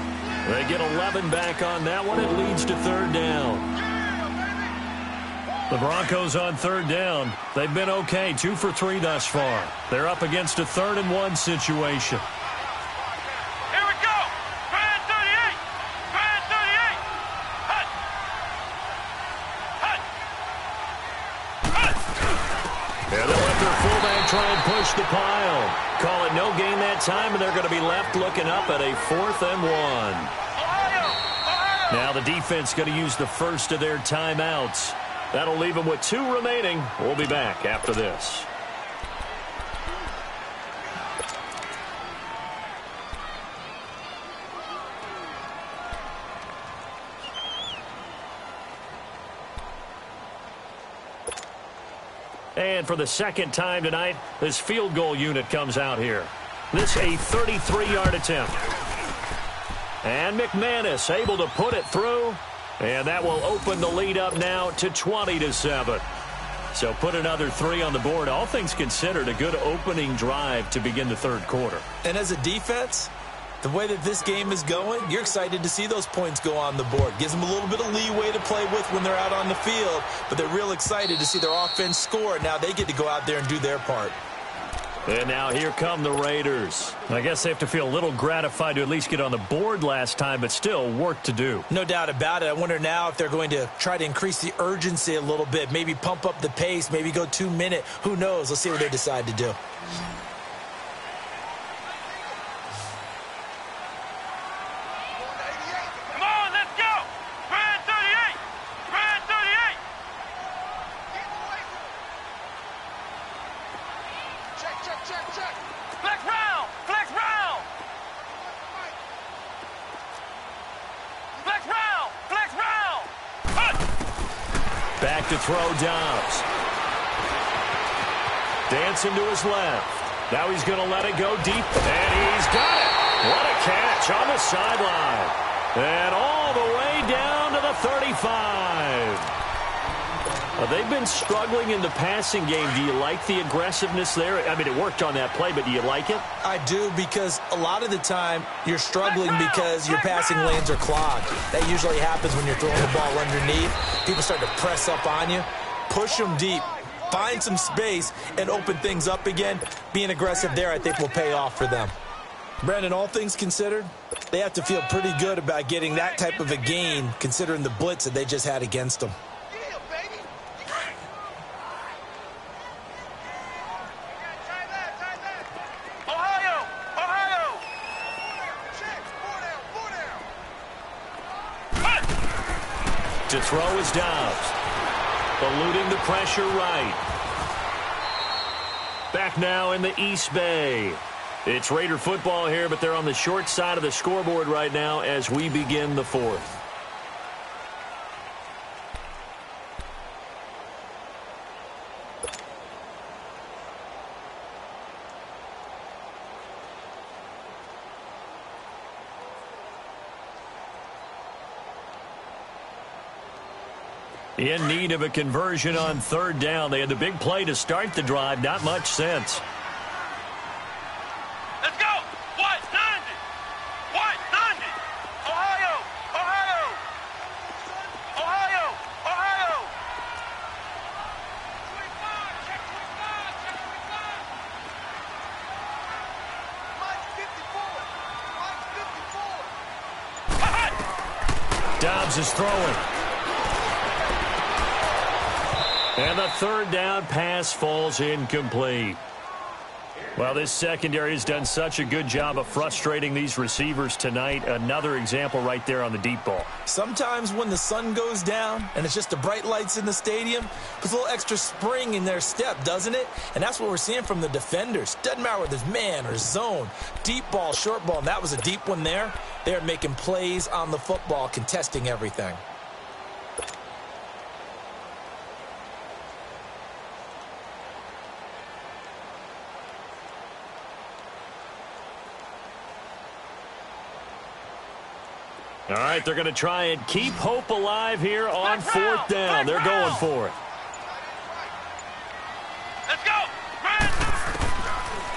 They get 11 back on that one. It leads to 3rd down. The Broncos on 3rd down. They've been okay, 2 for 3 thus far. They're up against a 3rd and 1 situation. Here we go! Grand 38! Grand 38! Hut! Hut! Hut! Yeah, they'll let their fullback try and push the pile. Call it no gain that time, and they're going to be left looking up at a 4th and 1. Now the defense going to use the first of their timeouts. That'll leave them with 2 remaining. We'll be back after this. And for the second time tonight, this field goal unit comes out here. This a 33-yard attempt. And McManus able to put it through. And that will open the lead up now to 20-7. So put another 3 on the board. All things considered, a good opening drive to begin the 3rd quarter. And as a defense, The way that this game is going, you're excited to see those points go on the board. Gives them a little bit of leeway to play with when they're out on the field, but they're real excited to see their offense score. Now they get to go out there and do their part. And now here come the Raiders. I guess they have to feel a little gratified to at least get on the board last time, but still work to do. No doubt about it. I wonder now if they're going to try to increase the urgency a little bit, maybe pump up the pace, maybe go 2-minute. Who knows? Let's see what they decide to do. Back to throw Dobbs. Dancing to his left. Now he's going to let it go deep, and he's got it. What a catch on the sideline. And all the way down to the 35. They've been struggling in the passing game. Do you like the aggressiveness there? I mean, it worked on that play, but do you like it? I do, because a lot of the time you're struggling because your passing lanes are clogged. That usually happens when you're throwing the ball underneath. People start to press up on you. Push them deep. Find some space and open things up again. Being aggressive there, I think, will pay off for them. Brandon, all things considered, they have to feel pretty good about getting that type of a gain, considering the blitz that they just had against them. To throw is Dobbs. Eluding the pressure right. Back now in the East Bay. It's Raider football here, but they're on the short side of the scoreboard right now as we begin the fourth. In need of a conversion on third down. They had the big play to start the drive. Not much sense. Let's go! White 90! White 90! Ohio! Ohio! Ohio! Ohio! Check 25! Check 25! Mike's 54! Mike's 54! Dobbs is throwing. And the third down pass falls incomplete. Well, this secondary has done such a good job of frustrating these receivers tonight. Another example right there on the deep ball. Sometimes when the sun goes down and it's just the bright lights in the stadium, puts a little extra spring in their step, doesn't it? And that's what we're seeing from the defenders. Doesn't matter whether it's man or zone, deep ball, short ball, and that was a deep one there. They're making plays on the football, contesting everything. All right, they're going to try and keep hope alive here on fourth down. They're going for it. Let's go!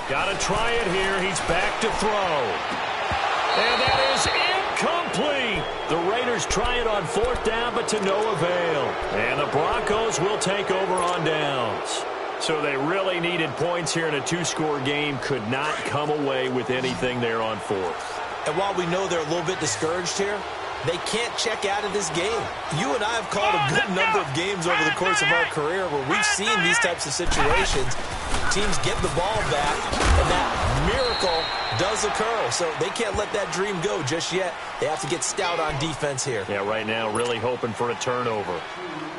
Got to try it here. He's back to throw. And that is incomplete. The Raiders try it on fourth down, but to no avail. And the Broncos will take over on downs. So they really needed points here in a two-score game. Could not come away with anything there on fourth. And while we know they're a little bit discouraged here, they can't check out of this game. You and I have called a good number of games over the course of our career where we've seen these types of situations. Teams get the ball back, and that miracle does occur. So they can't let that dream go just yet. They have to get stout on defense here. Yeah, right now really hoping for a turnover.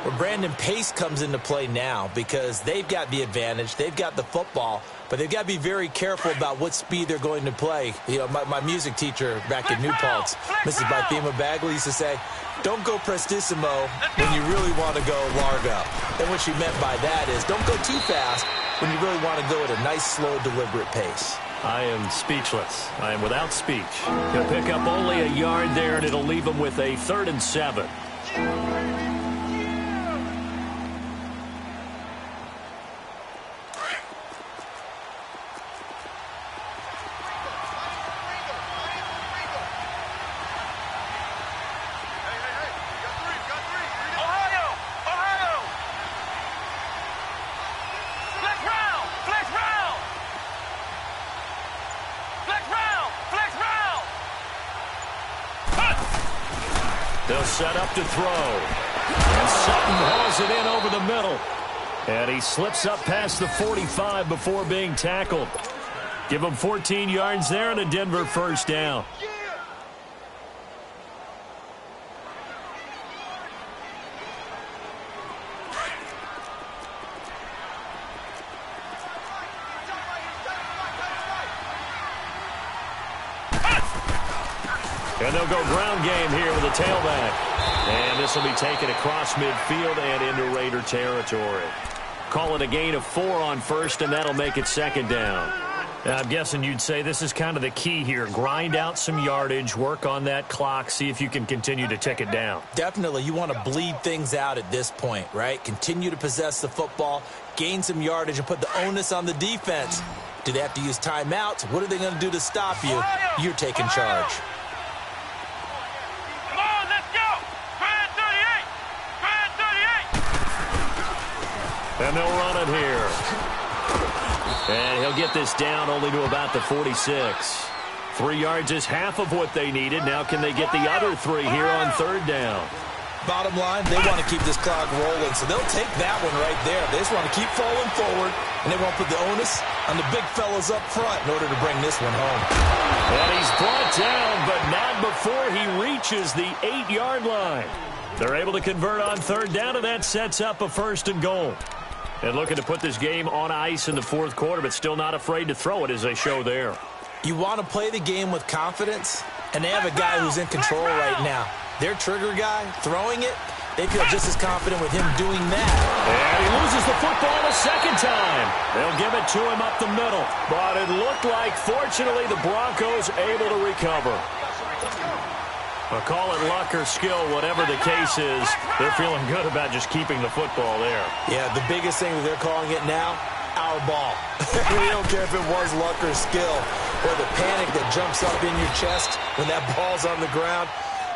Well, Brandon, pace comes into play now because they've got the advantage. They've got the football, but they've got to be very careful about what speed they're going to play. You know, my music teacher back at New Paltz, Mrs. Bythema Bagley, used to say, don't go prestissimo when you really want to go largo. And what she meant by that is don't go too fast when you really want to go at a nice, slow, deliberate pace. I am speechless. I am without speech. He'll pick up only a yard there, and it'll leave him with a 3rd and 7. set up to throw. And Sutton hauls it in over the middle. And he slips up past the 45 before being tackled. Give him 14 yards there and a Denver first down. And they'll go ground game here with a tailback. And this will be taken across midfield and into Raider territory. Call it a gain of 4 on first, and that'll make it second down. I'm guessing you'd say this is kind of the key here. Grind out some yardage, work on that clock, see if you can continue to tick it down. Definitely. You want to bleed things out at this point, right? Continue to possess the football, gain some yardage, and put the onus on the defense. Do they have to use timeouts? What are they going to do to stop you? You're taking charge. And they'll run it here. And he'll get this down only to about the 46. 3 yards is half of what they needed. Now can they get the other 3 here on third down? Bottom line, they want to keep this clock rolling, so they'll take that one right there. They just want to keep falling forward, and they want to put the onus on the big fellas up front in order to bring this one home. And he's brought down, but not before he reaches the 8-yard line. They're able to convert on third down, and that sets up a first and goal. And looking to put this game on ice in the fourth quarter, but still not afraid to throw it as they show there. You want to play the game with confidence, and they have a guy who's in control right now. Their trigger guy, throwing it, they feel just as confident with him doing that. And he loses the football a second time. They'll give it to him up the middle. But it looked like, fortunately, the Broncos able to recover. I'll call it luck or skill, whatever the case is. They're feeling good about just keeping the football there. Yeah, the biggest thing that they're calling it now, our ball. We don't care if it was luck or skill, or the panic that jumps up in your chest when that ball's on the ground.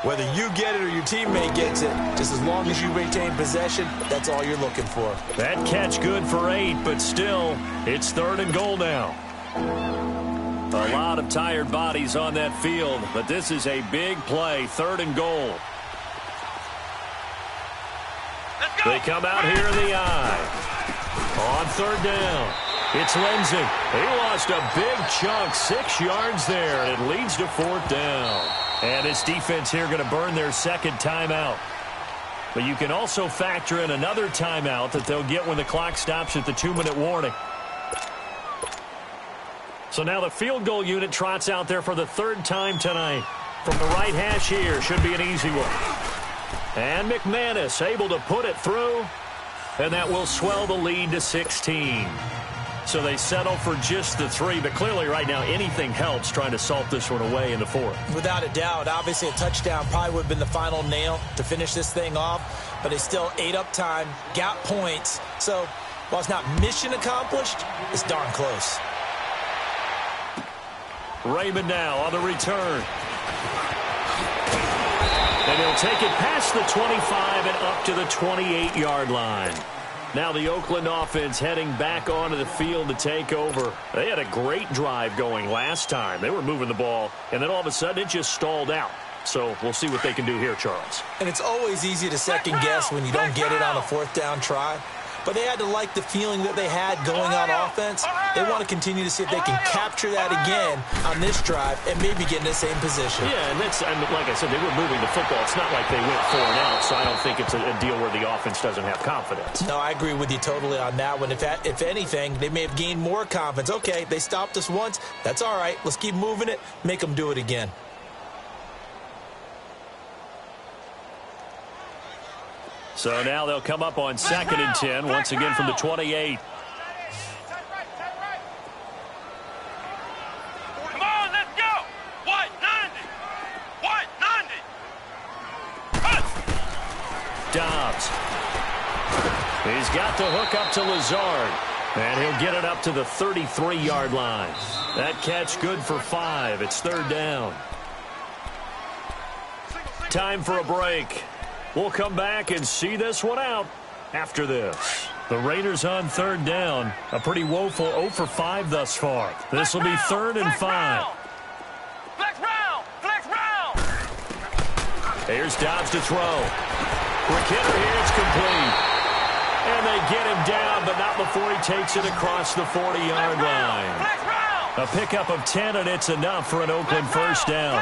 Whether you get it or your teammate gets it, just as long as you retain possession, that's all you're looking for. That catch good for 8, but still, it's third and goal now. A lot of tired bodies on that field, but this is a big play, third and goal. They come out here in the eye. On third down, it's Lindsey. He lost a big chunk, 6 yards there, and it leads to fourth down. And this defense here going to burn their second timeout. But you can also factor in another timeout that they'll get when the clock stops at the 2-minute warning. So now the field goal unit trots out there for the third time tonight. From the right hash here, should be an easy one. And McManus able to put it through, and that will swell the lead to 16. So they settle for just the 3, but clearly right now anything helps trying to salt this one away in the fourth. Without a doubt, obviously a touchdown probably would have been the final nail to finish this thing off, but they still ate up time, got points. So while it's not mission accomplished, it's darn close. Raymond now on the return. And he'll take it past the 25 and up to the 28-yard line. Now the Oakland offense heading back onto the field to take over. They had a great drive going last time. They were moving the ball, and then all of a sudden it just stalled out. So we'll see what they can do here, Charles. And it's always easy to second guess when you don't get it on a fourth down try. But they had to like the feeling that they had going on offense. They want to continue to see if they can capture that again on this drive and maybe get in the same position. Yeah, and like I said, they were moving the football. It's not like they went 4 and out, so I don't think it's a deal where the offense doesn't have confidence. No, I agree with you totally on that one. If anything, they may have gained more confidence. Okay, they stopped us once. That's all right. Let's keep moving it. Make them do it again. So now they'll come up on 2nd and 10, once again from the 28. Come on, let's go! White 90! White 90! Dobbs. He's got the hook up to Lazard. And he'll get it up to the 33-yard line. That catch good for 5. It's third down. Time for a break. We'll come back and see this one out after this. The Raiders on third down. A pretty woeful 0 for 5 thus far. This will be 3rd and 5. Flex round! Flex round! Here's Dobbs to throw. Quick hitter here. It's complete. And they get him down, but not before he takes it across the 40-yard line. A pickup of 10, and it's enough for an Oakland first down.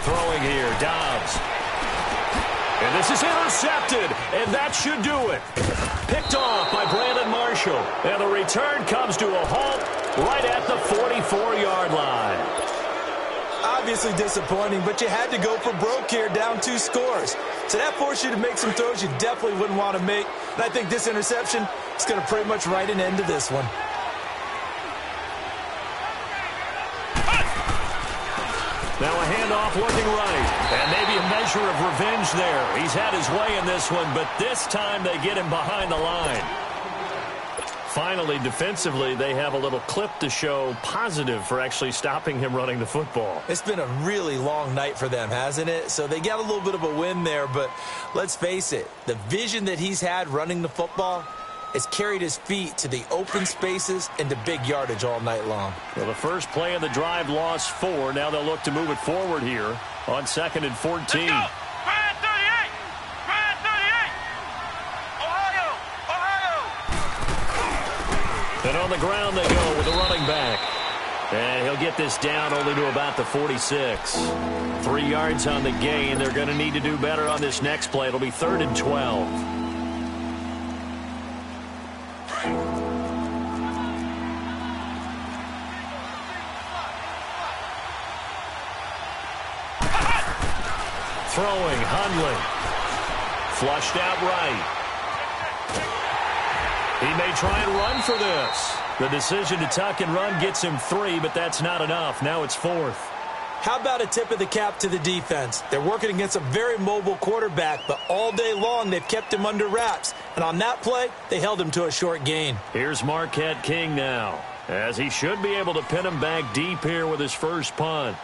Throwing here, Dobbs. And this is intercepted, and that should do it. Picked off by Brandon Marshall. And the return comes to a halt right at the 44-yard line. Obviously disappointing, but you had to go for broke here, down 2 scores. So that forced you to make some throws you definitely wouldn't want to make. And I think this interception is going to pretty much write an end to this one. Now a handoff looking right. And maybe a measure of revenge there. He's had his way in this one, but this time they get him behind the line. Finally, defensively, they have a little clip to show positive for actually stopping him running the football. It's been a really long night for them, hasn't it? So they got a little bit of a win there, but let's face it, the vision that he's had running the football has carried his feet to the open spaces and to big yardage all night long. Well, the first play of the drive lost 4. Now they'll look to move it forward here on 2nd and 14. And on the ground they go with the running back. And he'll get this down only to about the 46. 3 yards on the gain. They're going to need to do better on this next play. It'll be 3rd and 12. Throwing, Hundley. Flushed out right. He may try and run for this. The decision to tuck and run gets him 3, but that's not enough. Now it's 4th. How about a tip of the cap to the defense? They're working against a very mobile quarterback, but all day long they've kept him under wraps. And on that play, they held him to a short gain. Here's Marquette King now, as he should be able to pin him back deep here with his first punt.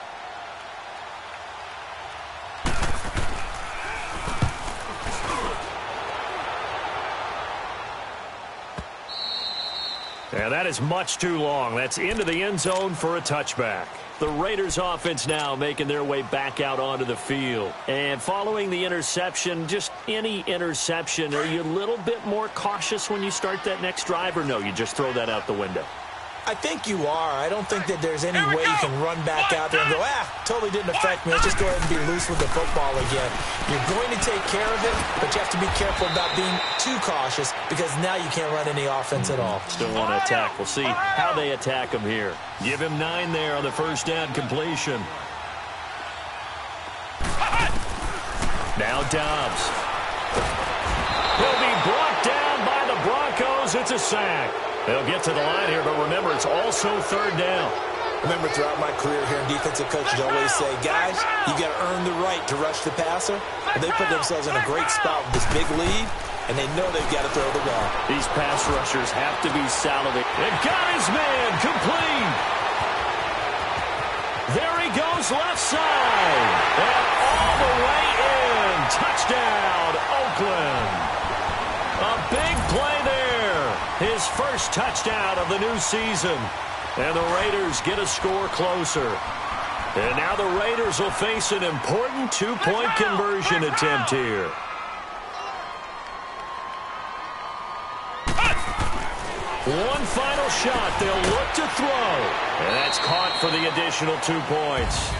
And that is much too long. That's into the end zone for a touchback. The Raiders offense now making their way back out onto the field. And following the interception, just any interception, are you a little bit more cautious when you start that next drive, or no, you just throw that out the window? I think you are. I don't think that there's any way you can run back out there and go, totally didn't affect me. Let's just go ahead and be loose with the football again. You're going to take care of it, but you have to be careful about being too cautious because now you can't run any offense at all. Still want to attack. We'll see how they attack him here. Give him 9 there on the first down completion. Now Dobbs. He'll be brought down by the Broncos. It's a sack. They'll get to the line here, but remember, it's also 3rd down. Remember, throughout my career here, defensive coaches always say, guys, you got to earn the right to rush the passer. And they put themselves in a great spot with this big lead, and they know they've got to throw the ball. These pass rushers have to be salivating. And got his man complete. There he goes, left side. And all the way in. Touchdown, Oakland. A big play there. His first touchdown of the new season. And the Raiders get a score closer. And now the Raiders will face an important 2-point conversion attempt here. One final shot. They'll look to throw. And that's caught for the additional 2 points.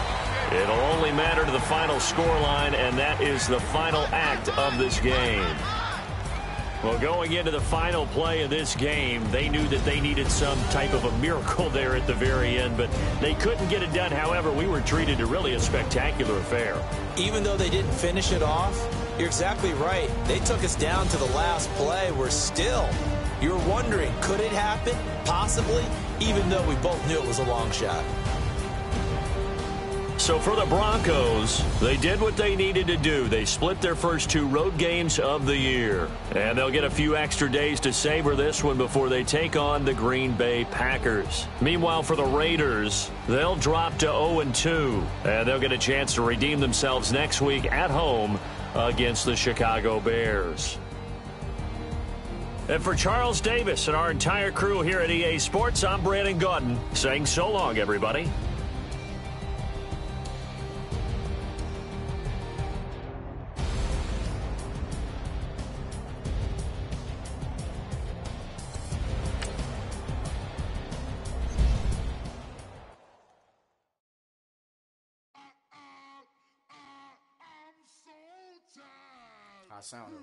It'll only matter to the final scoreline, and that is the final act of this game. Well, going into the final play of this game, they knew that they needed some type of a miracle there at the very end, but they couldn't get it done. However, we were treated to really a spectacular affair. Even though they didn't finish it off, you're exactly right. They took us down to the last play. We're still, you're wondering, could it happen? Possibly, even though we both knew it was a long shot. So for the Broncos, they did what they needed to do. They split their first 2 road games of the year. And they'll get a few extra days to savor this one before they take on the Green Bay Packers. Meanwhile, for the Raiders, they'll drop to 0-2. And they'll get a chance to redeem themselves next week at home against the Chicago Bears. And for Charles Davis and our entire crew here at EA Sports, I'm Brandon Gaudin saying so long, everybody. How I sound though.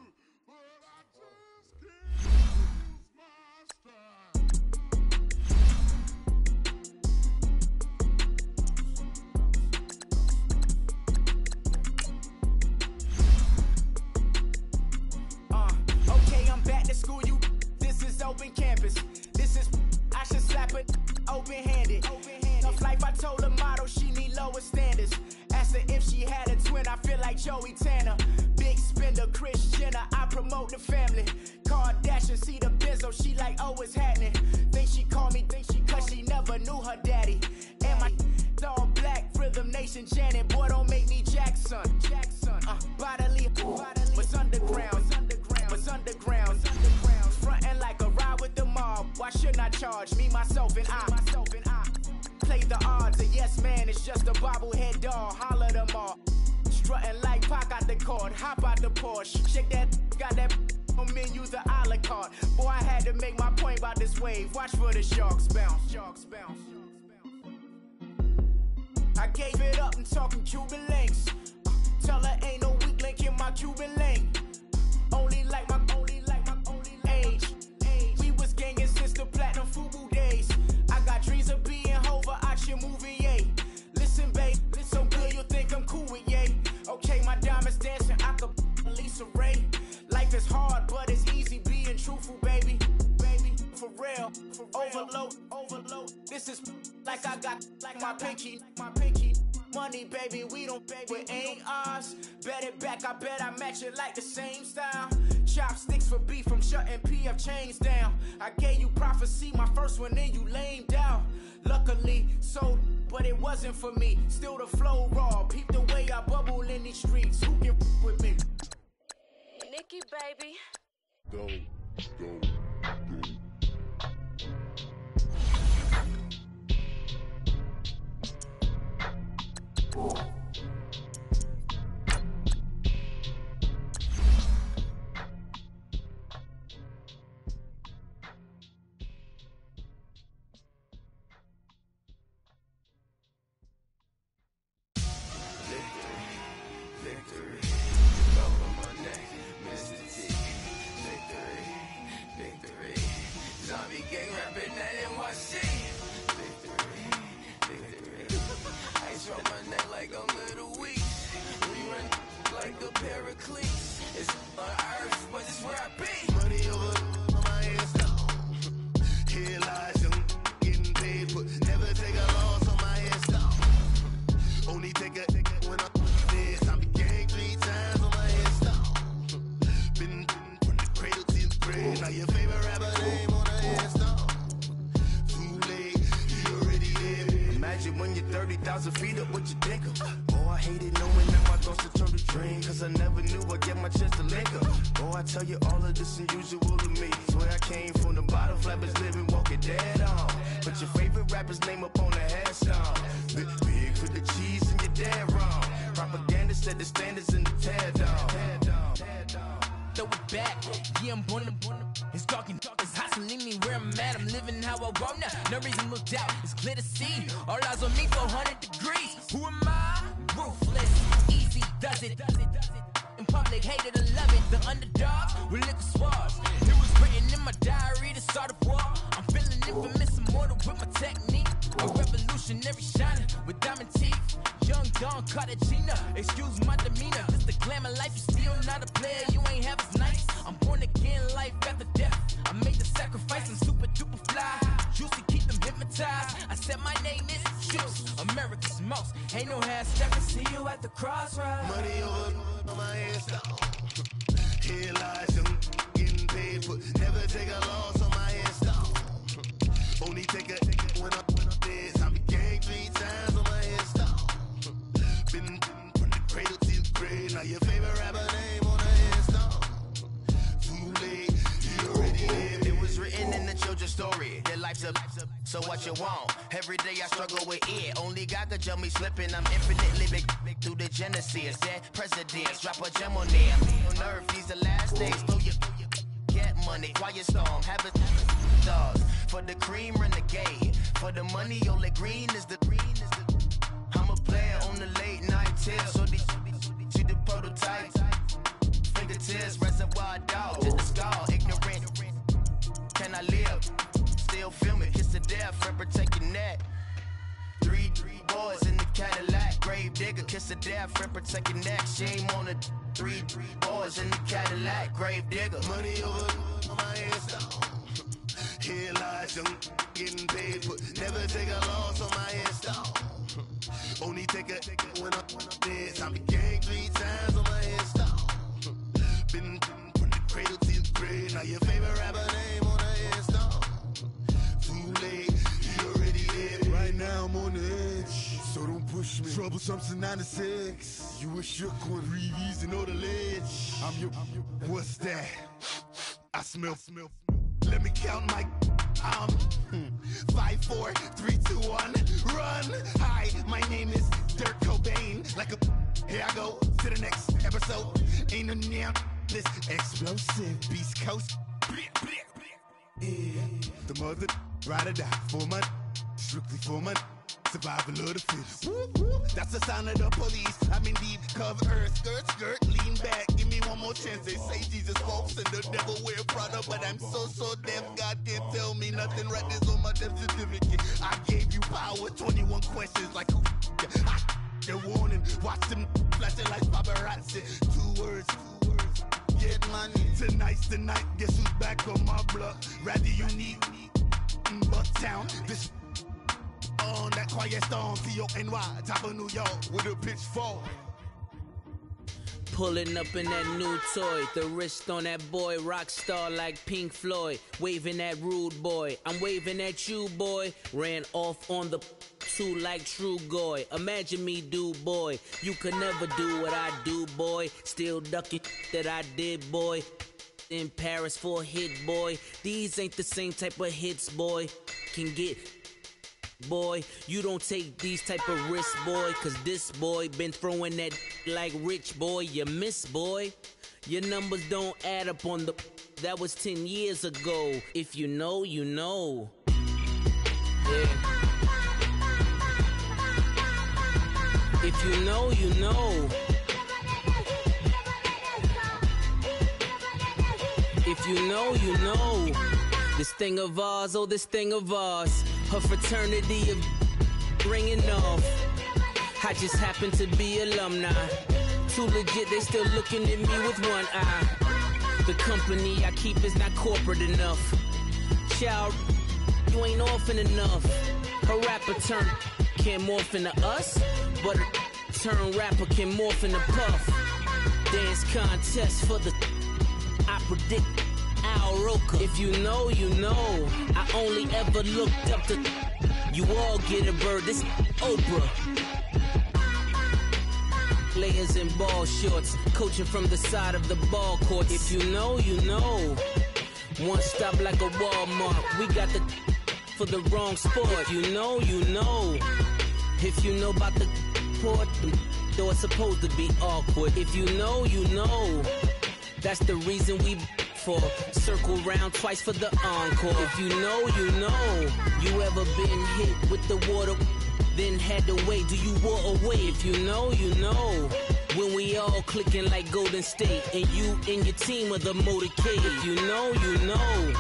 Okay, I'm back to school, you. This is open campus. This is, I should slap it open-handed. Tough life, I told her motto, she need lower standards. Asked her if she had a twin, I feel like Joey Tanner. Big spender, Kris Jenner, I promote the family. Kardashian, see the Benzo, she like, oh, it's happening. Think she called me, cause she never knew her daddy. And my all black, Rhythm Nation, Janet, boy, don't make me Jackson. Bodily, was underground. Frontin' like a ride with the mob. Why shouldn't I charge me, myself, and I? Play the odds, a yes man is just a bobblehead doll. Holler them all. Strutting like Pac out the court, hop out the Porsche. Shake that, got that on menu, the a la carte. Boy, I had to make my point about this wave. Watch for the sharks bounce. I gave it up and talking Cuban links. Tell her ain't no weak link in my Cuban link. Only like my age. We was gangin' since the platinum FUBU days. I got dreams of being Hova out your movie, yay. Listen, babe, so good you'll think I'm cool with yay. Okay, my diamonds dancing, I could Lisa Ray. Life is hard, but it's easy being truthful, baby. For real, overload. This is like I got like my pinky. Money, baby, we don't pay, it ain't ours. Bet it back, I bet I match it like the same style. Chopsticks for beef, I'm shutting PF chains down. I gave you prophecy, my first one, then you lamed down. Luckily, sold, but it wasn't for me. Still the flow raw, peep the way I bubble in these streets. Who can with me? Nikki, baby. Go. Victory, love on my neck, Mr. T. Victory, zombie gang rapping at NYC. Victory, ice on my neck like a little weak. We run like a paraclete. It's on earth, but it's where I be. Money over my hands down. Here lies young, getting paid, but never take a loss on my hands down. Only take a when I'm dead. I be gang 3 times on my hands down. Been from the cradle to the grave. Now your favorite rapper name on the hands down. Too late, you already there. Imagine when you're 30,000 feet up, what you think of? Oh, I hated knowing that my thoughts would turn to dream. Cause I never knew I'd get my chance to link up. Oh, I tell you all of this unusual to me. Swear I came from the bottom, flappers living, walking dead on. Put your favorite rapper's name up on the headstone. Big for the cheese and you're dead wrong. Propaganda set the standards in the tear down. Throw it back, yeah, I'm born to. It's talking, it's hustling me where I'm at. I'm living how I want now. No reason to look doubt, it's clear to see. All eyes on me, 400 degrees. Who am I? Ruthless, easy, does it. In public, hated or love it. The underdogs with liquor swabs. It was written in my diary to start a war. I'm feeling infamous, immortal with my technique. A revolutionary shining with diamond teeth. Young Don Cartagena, excuse my demeanor. This the glamour life, you still not a player, you ain't half as nice. I'm born again, life after death. I made the sacrifice, I'm super duper fly. Juicy, keep them hypnotized. I said my name is Juice, America's most. Ain't no half step, I see you at the crossroads. Money over on my hands down. Here lies young, getting paid, but never take a loss on my hands down. Only take a when I'm dead. I be gang 3 times on my hands down. Been from the cradle to the grave. Now your favorite rapper name on the hands down. Too late, you already lived. It was written in the children's story. Their life's up, so what you want? Every day I struggle with it. Only God could jump me slipping. I'm infinitely big through the Genesis. Dead presidents, drop a gem on them. On earth, these the last days. Throw your get money, quiet storm, have a dogs. For the cream, renegade. For the money, only green is the. I'm a player on the late night tip. So these see the prototype. Finger tears, reservoir dog, just a skull, ignorant. Can I live? Still film it, kiss the death, friend, protect your neck. Three boys in the Cadillac, grave digger, kiss the death, friend, protect your neck. Shame on the three boys in the Cadillac, grave digger. Money over on my headstone. Here lies young, getting paid, but never take a loss on my headstone. Only take a when I'm dead. Time to gang 3 times on my headstone. Been from the cradle to the grave. Now your favorite rapper name on the headstone. Too late, he already dead. Right now I'm on the edge, so don't push me. Troublesome to 96. You a shook one, breathe easy, know the ledge. I'm your. What's that? I smell. Let me count my. 5, 4, 3, 2, 1, run. Hi, my name is Dirk Cobain. Like a. Here I go to the next episode. Ain't no damn this explosive Beast Coast. Yeah. The mother ride or die for my. Strictly for my. Survival of the fittest. That's the sound of the police. I'm in deep cover earth, skirt, lean back. Give me one more chance. They say Jesus walks and the devil wear Prada, but I'm so deaf. God can't tell me nothing. Right there's on my death certificate. I gave you power. 21 questions like who? They're warning. Watch them flashing like paparazzi. 2 words. Get money. Tonight's the night. Guess who's back on my block? Rather unique. Bucktown. This. On that quiet storm, T-O-N-Y, top of New York, with a pitchfork. Pulling up in that new toy, the wrist on that boy, rock star like Pink Floyd, waving at rude boy, I'm waving at you boy, ran off on the 2 like True Goy, imagine me do boy, you could never do what I do boy, still ducking that I did boy, in Paris for a hit boy, these ain't the same type of hits boy, can get. Boy, you don't take these type of risks, boy, cause this boy been throwing that like rich boy, you miss, boy. Your numbers don't add up on the. That was 10 years ago. If you know, you know. Yeah. If you know, you know. If you know, you know. This thing of ours, oh, this thing of ours. Her fraternity of ringing off. I just happen to be alumni. Too legit, they still looking at me with one eye. The company I keep is not corporate enough. Child, you ain't orphan enough. A rapper turn can't morph into us, but a turn rapper can morph into Puff. Dance contest for the I predict. Al Roker. If you know, you know. I only ever looked up to. You all get a bird. This Oprah. Players in ball shorts, coaching from the side of the ball court. If you know, you know. One stop like a Walmart. We got the for the wrong sport. If you know, you know. If you know about the port, though it's supposed to be awkward. If you know, you know. That's the reason we. Circle round twice for the encore. If you know, you know. You ever been hit with the water, then had to wait? Do you walk away? If you know, you know. When we all clicking like Golden State, and you and your team are the motorcade. If you know, you know.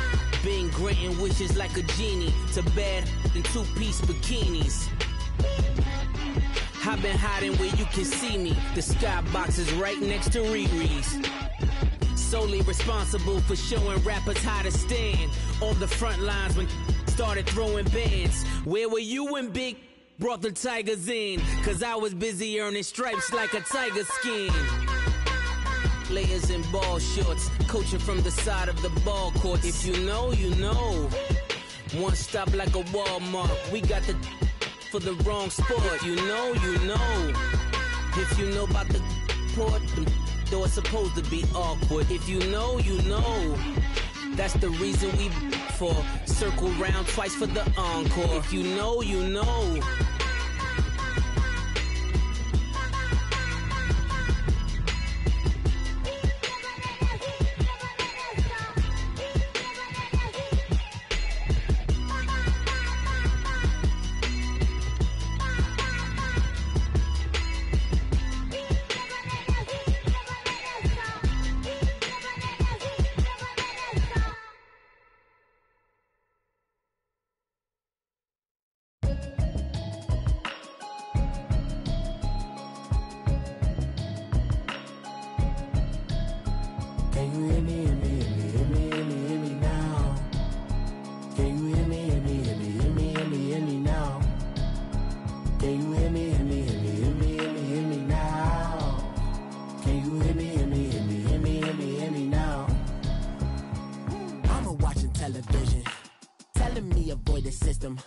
Been granting wishes like a genie to bad in 2-piece bikinis. I've been hiding where you can see me. The skybox is right next to Riri's. Solely responsible for showing rappers how to stand on the front lines when started throwing bands. Where were you when Big brought the Tigers in? Cause I was busy earning stripes like a tiger skin. Players in ball shorts, coaching from the side of the ball court. If you know, you know. One stop like a Walmart. We got the for the wrong sport. If you know, you know. If you know about the port, though it's supposed to be awkward. If you know, you know. That's the reason we for circle round twice for the encore. If you know, you know. television, telling me avoid the system.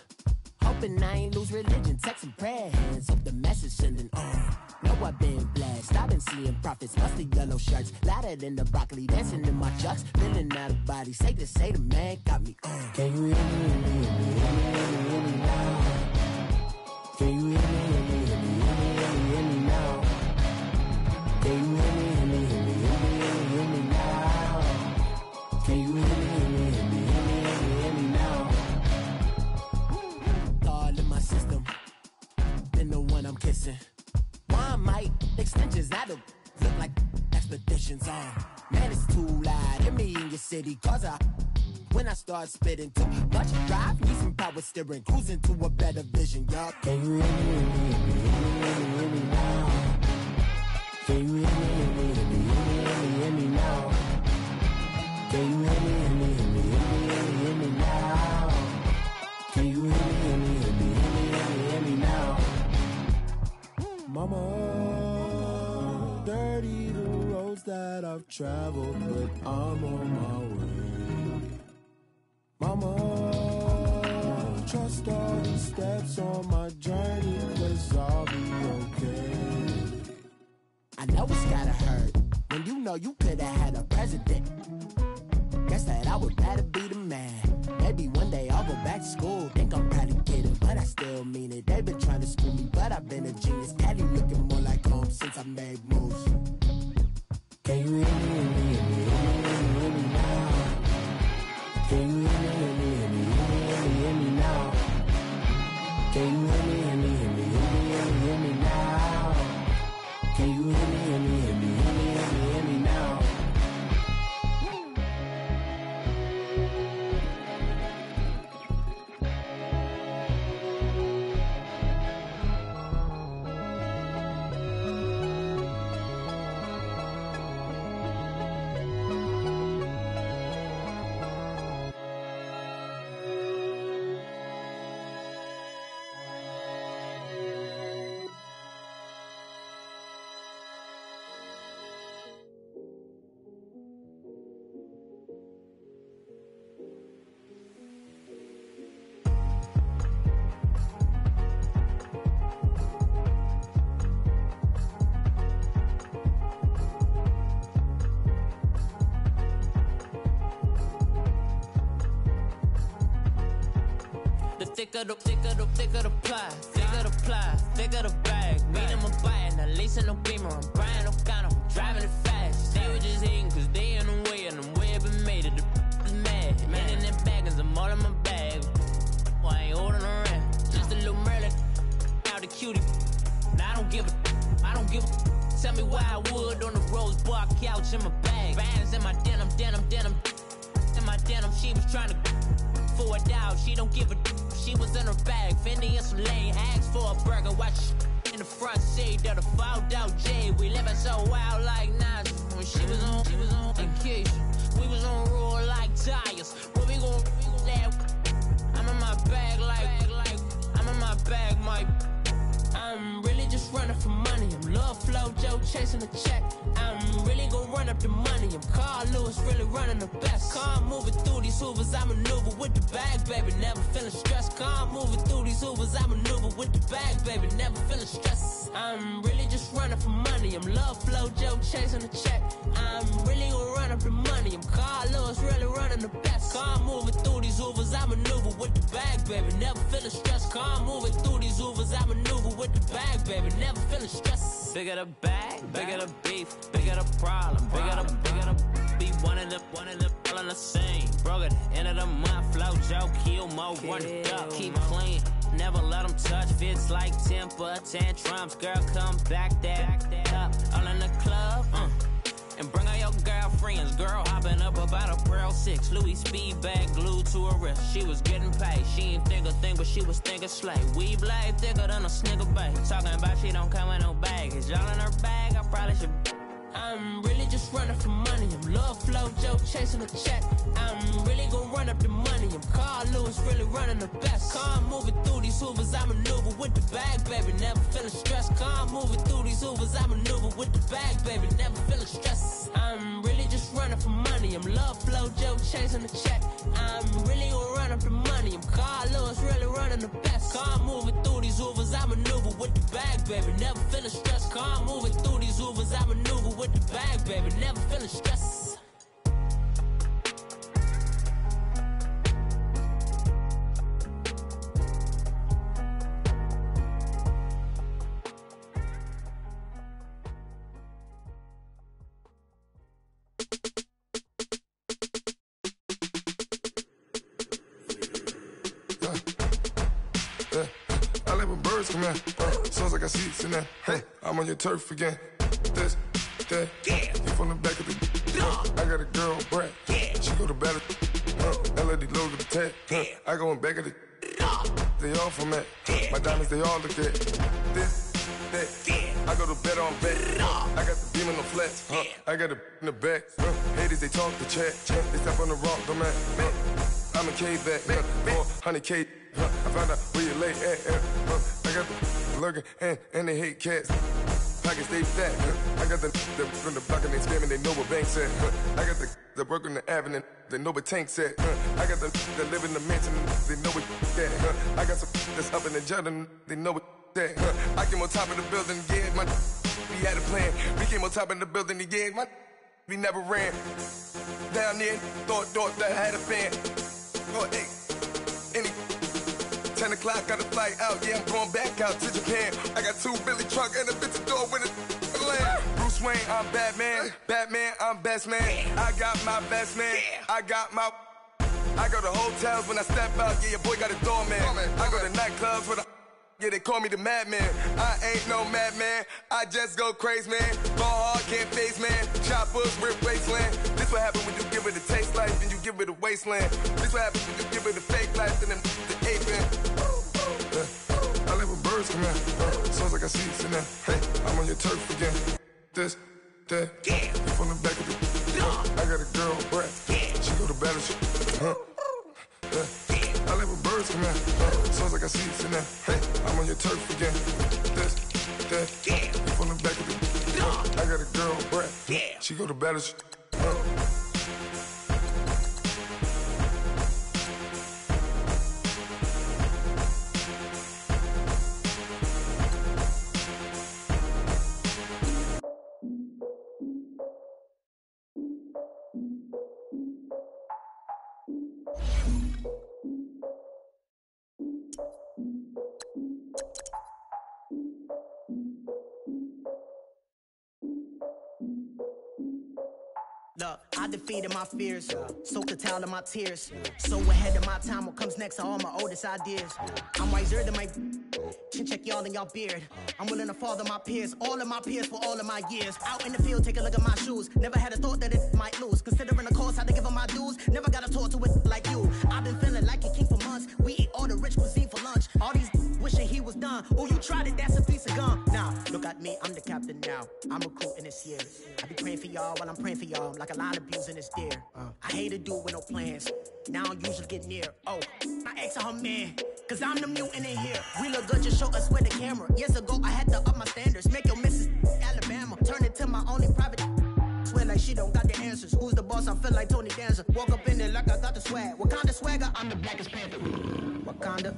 Hoping I ain't lose religion, texting prayer hands, hope the message sending on. Know I've been blessed, I've been seeing prophets, mostly yellow shirts, louder than the broccoli, dancing in my chucks, feeling out of body, say the man got me on. Can you hear me, hear me now? Can you hear me, hear me now? Can you hear me, hear me now? Can you hear me, hear me now? All in my system, then the one I'm kissing. Why might extensions that'll look like expeditions on? Man, it's too loud. Hear me in your city, cause when I start spitting too much drive, need some power steering, cruising to a better vision, y'all. Can you hear me, hear me now? Can you hear me, hear me now? Can you hear me, hear me now? Can you hear me, hear me now? Mama, dirty the roads that I've traveled, but I'm on my way. Mama, trust all the steps on my journey, 'cause I'll be okay. I know it's gotta hurt when you know you could've had a president. Guess that I would rather be the man. Maybe one day I'll go back to school. Think I'm probably kidding, but I still mean it. They've been trying to school me, but I've been a genius. Cali looking more like home since I made moves. Can you hear me, hear me now? Can you hear me, hear me now? Can you hear me, hear me now? Can you hear me, hear me now? Thicker the pie, thicker the bag. Mean I'm a buyer, not leasing no beamer. I'm buying no gun, I'm driving it fast. They were just hating cause they in the way, and the way I've been made it, the is mad. Man in them baggins, I'm all in my bag. Well, I ain't holding around, just a little Merlin, out the cutie. Now I don't give a. Tell me why I would on the rose bar couch in my bag. Bands in my denim. In my denim, she was trying to for a doubt, she don't give a. She was in her bag, Fendi and some lane hags for a burger. Watch in the front seat of the fouled out J. We living so wild like Nas. When she was on vacation, we was on roll like tires. What we gon' let? I'm in my bag like I'm in my bag, my. I'm really just running for money. I'm Love Flow Joe chasing the check. I'm really gon' run up the money. I'm Carl Lewis, really running the best. Car moving through these Hoovers, I maneuver with the bag, baby. Never feeling stressed. Car moving through these Hoovers, I maneuver with the bag, baby. Never feeling stressed. I'm really just running for money. I'm Love Flow Joe chasing the check. I'm really gon' run up the money. I'm Carl Lewis, really running the best. Car moving through these Hoovers, I maneuver with the bag, baby. Never feeling stressed. Car moving through these Hoovers, I maneuver with the bag, baby. Never feeling stressed. Bigger the bag, bigger the beef, bigger the problem, bigger the be one of the all in the same. Broke at the end of the month, flow Joe, kill mo, run it up, keep clean. Never let them touch, fits like temper tantrums. Girl, come back that up, all in the club, and bring all your girlfriends. Girl hopping up about a Pearl 6 Louis speed bag glued to her wrist. She was getting paid, she ain't think a thing, but she was thinking slay. We blade thicker than a snicker bag. Talking about she don't come with no baggage. Y'all in her bag, I probably should. I'm really just running for money. I'm Love Flow Joe chasing a check. I'm really gon' run up the money. money. I'm Carl Lewis, really running the best. Car moving through these hoovers, I maneuver with the bag, baby. Never feeling stressed. Car moving through these hoovers, I maneuver with the bag, baby. Never feeling stressed. I'm really just running for money. I'm love flow, Joe chasing the check. I'm really gonna run up the money. I'm Carl Lewis, really running the best. Car moving through these hoovers, I maneuver with the bag, baby. Never feeling stressed. Car moving through these hoovers, I maneuver with the bag, baby. Never feeling stressed. I live with birds come in. Sounds like I seats in there. Hey, I'm on your turf again. This, that, you from the back of the. I got a girl, Brad. She go to battle. LED logo the tag. I go in back of the. They all from that. My diamonds, they all look at. This, that. I go to bed on bed. I got the beam on the flats. I got it in the back. Haters, they talk the chat. They step on the rock, the man. I'm a K-back. 400K. I found out where you lay at. I got the lurking and they hate cats. Pockets stay fat. I got the from the block and they scamming, they know what banks at. I got the work on the avenue, they know what tanks at. I got the live in the mansion, they know what that. I got some that's up in the jungle, they know what that. I came on top of the building, yeah, my we had a plan. We came on top of the building, yeah, my we never ran. Down there, thought that I had a fan. Oh, hey, any 10 o'clock, got a flight out, yeah, I'm going back out to Japan. I got 2 Billy truck and a bitch door with a land. Bruce Wayne, I'm Batman. Batman, I'm best man. I got my best man. I got my. I go to hotels when I step out, yeah, your boy got a doorman. I go to nightclubs with a. Yeah, they call me the madman. I ain't no madman. I just go crazy, man. Ball hard, can't face, man. Choppers, rip wasteland. This what happen when you give it a taste life and you give it a wasteland. This what happens when you give it a fake life and then the ape man. I live with birds come in. Sounds like I seats in there. Hey, I'm on your turf again. This, that, you from the back of the. I got a girl, Brad. She go to battle. I live with birds come in. Sounds like I seats in there. Hey, I'm on your turf again. This, that, you from the back of the. I got a girl, Brad. She go to battle. Look, I defeated my fears, soaked a towel in my tears. So ahead of my time, what comes next are all my oldest ideas. I'm wiser than my chin check y'all in y'all beard. I'm willing to father my peers, all of my peers for all of my years. Out in the field, take a look at my shoes. Never had a thought that it might lose. Considering the cost, had to give them my dues. Never got a talk to it like you. I've been feeling like a king for months. We eat all the rich cuisine for lunch. All these wishing he was done. Oh, you tried it, that's a piece of gum. Now, look at me, I'm the captain now. I'm recruiting this year. I be praying for y'all while I'm praying for y'all. Like a line of abusing this deer. I hate a dude with no plans. Now I usually get near. Oh, I ask her man, cause I'm the mutant in here. We look good, just show us where the camera. Years ago, I had to up my standards. Make your Mrs. Alabama. Turn it to my only private. Swear like she don't got the answers. Who's the boss? I feel like Tony Danza. Walk up in there like I got the swag. What kind of swagger? I'm the blackest panther. Wakanda.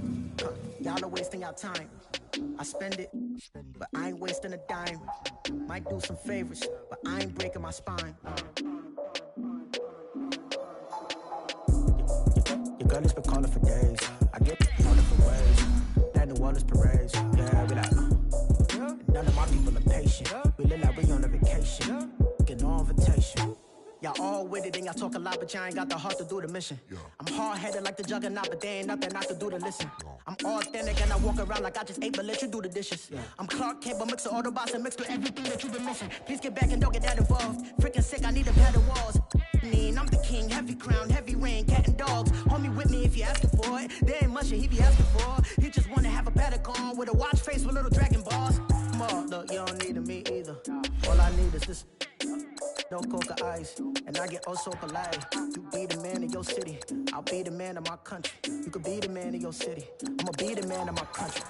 Y'all are wasting your time. I spend it, but I ain't wasting a dime. Might do some favors, but I ain't breaking my spine. Your girl has been calling for days. I get all different ways. That New Orleans parades. Yeah, we like, none of my people are patient. We look like we on a vacation. Get no invitation. Y'all all with it and y'all talk a lot, but y'all ain't got the heart to do the mission. I'm hard-headed like the juggernaut, but there ain't nothing I can do to listen. I'm authentic and I walk around like I just ate, but let you do the dishes. I'm Clark Kent, but mix the Autobots and mix with everything that you've been missing. Please get back and don't get that involved. Freaking sick, I need a pad of walls. I'm the king, heavy crown, heavy rain, cat and dogs. Homie with me if you're asking for it. There ain't much that he be asking for. He just wanna have a paddock on with a watch face with little dragon balls. Look, you don't need me either. All I need is this. No coca ice, and I get oh so polite. You be the man in your city, I I'll be the man of my country. You could be the man of your city. I'ma be the man of my country.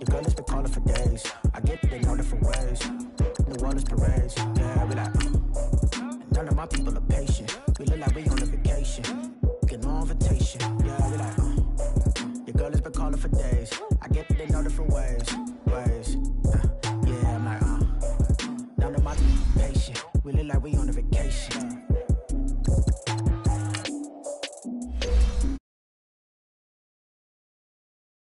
Your girl has been calling for days. I get that they know different ways. New Orleans parades, yeah, we like. None of my people are patient. We look like we on a vacation. Get no invitation, yeah, we like. Your girl has been calling for days. I get that they know different ways. Yeah, I'm like, none of my people are patient. We look like we on a vacation.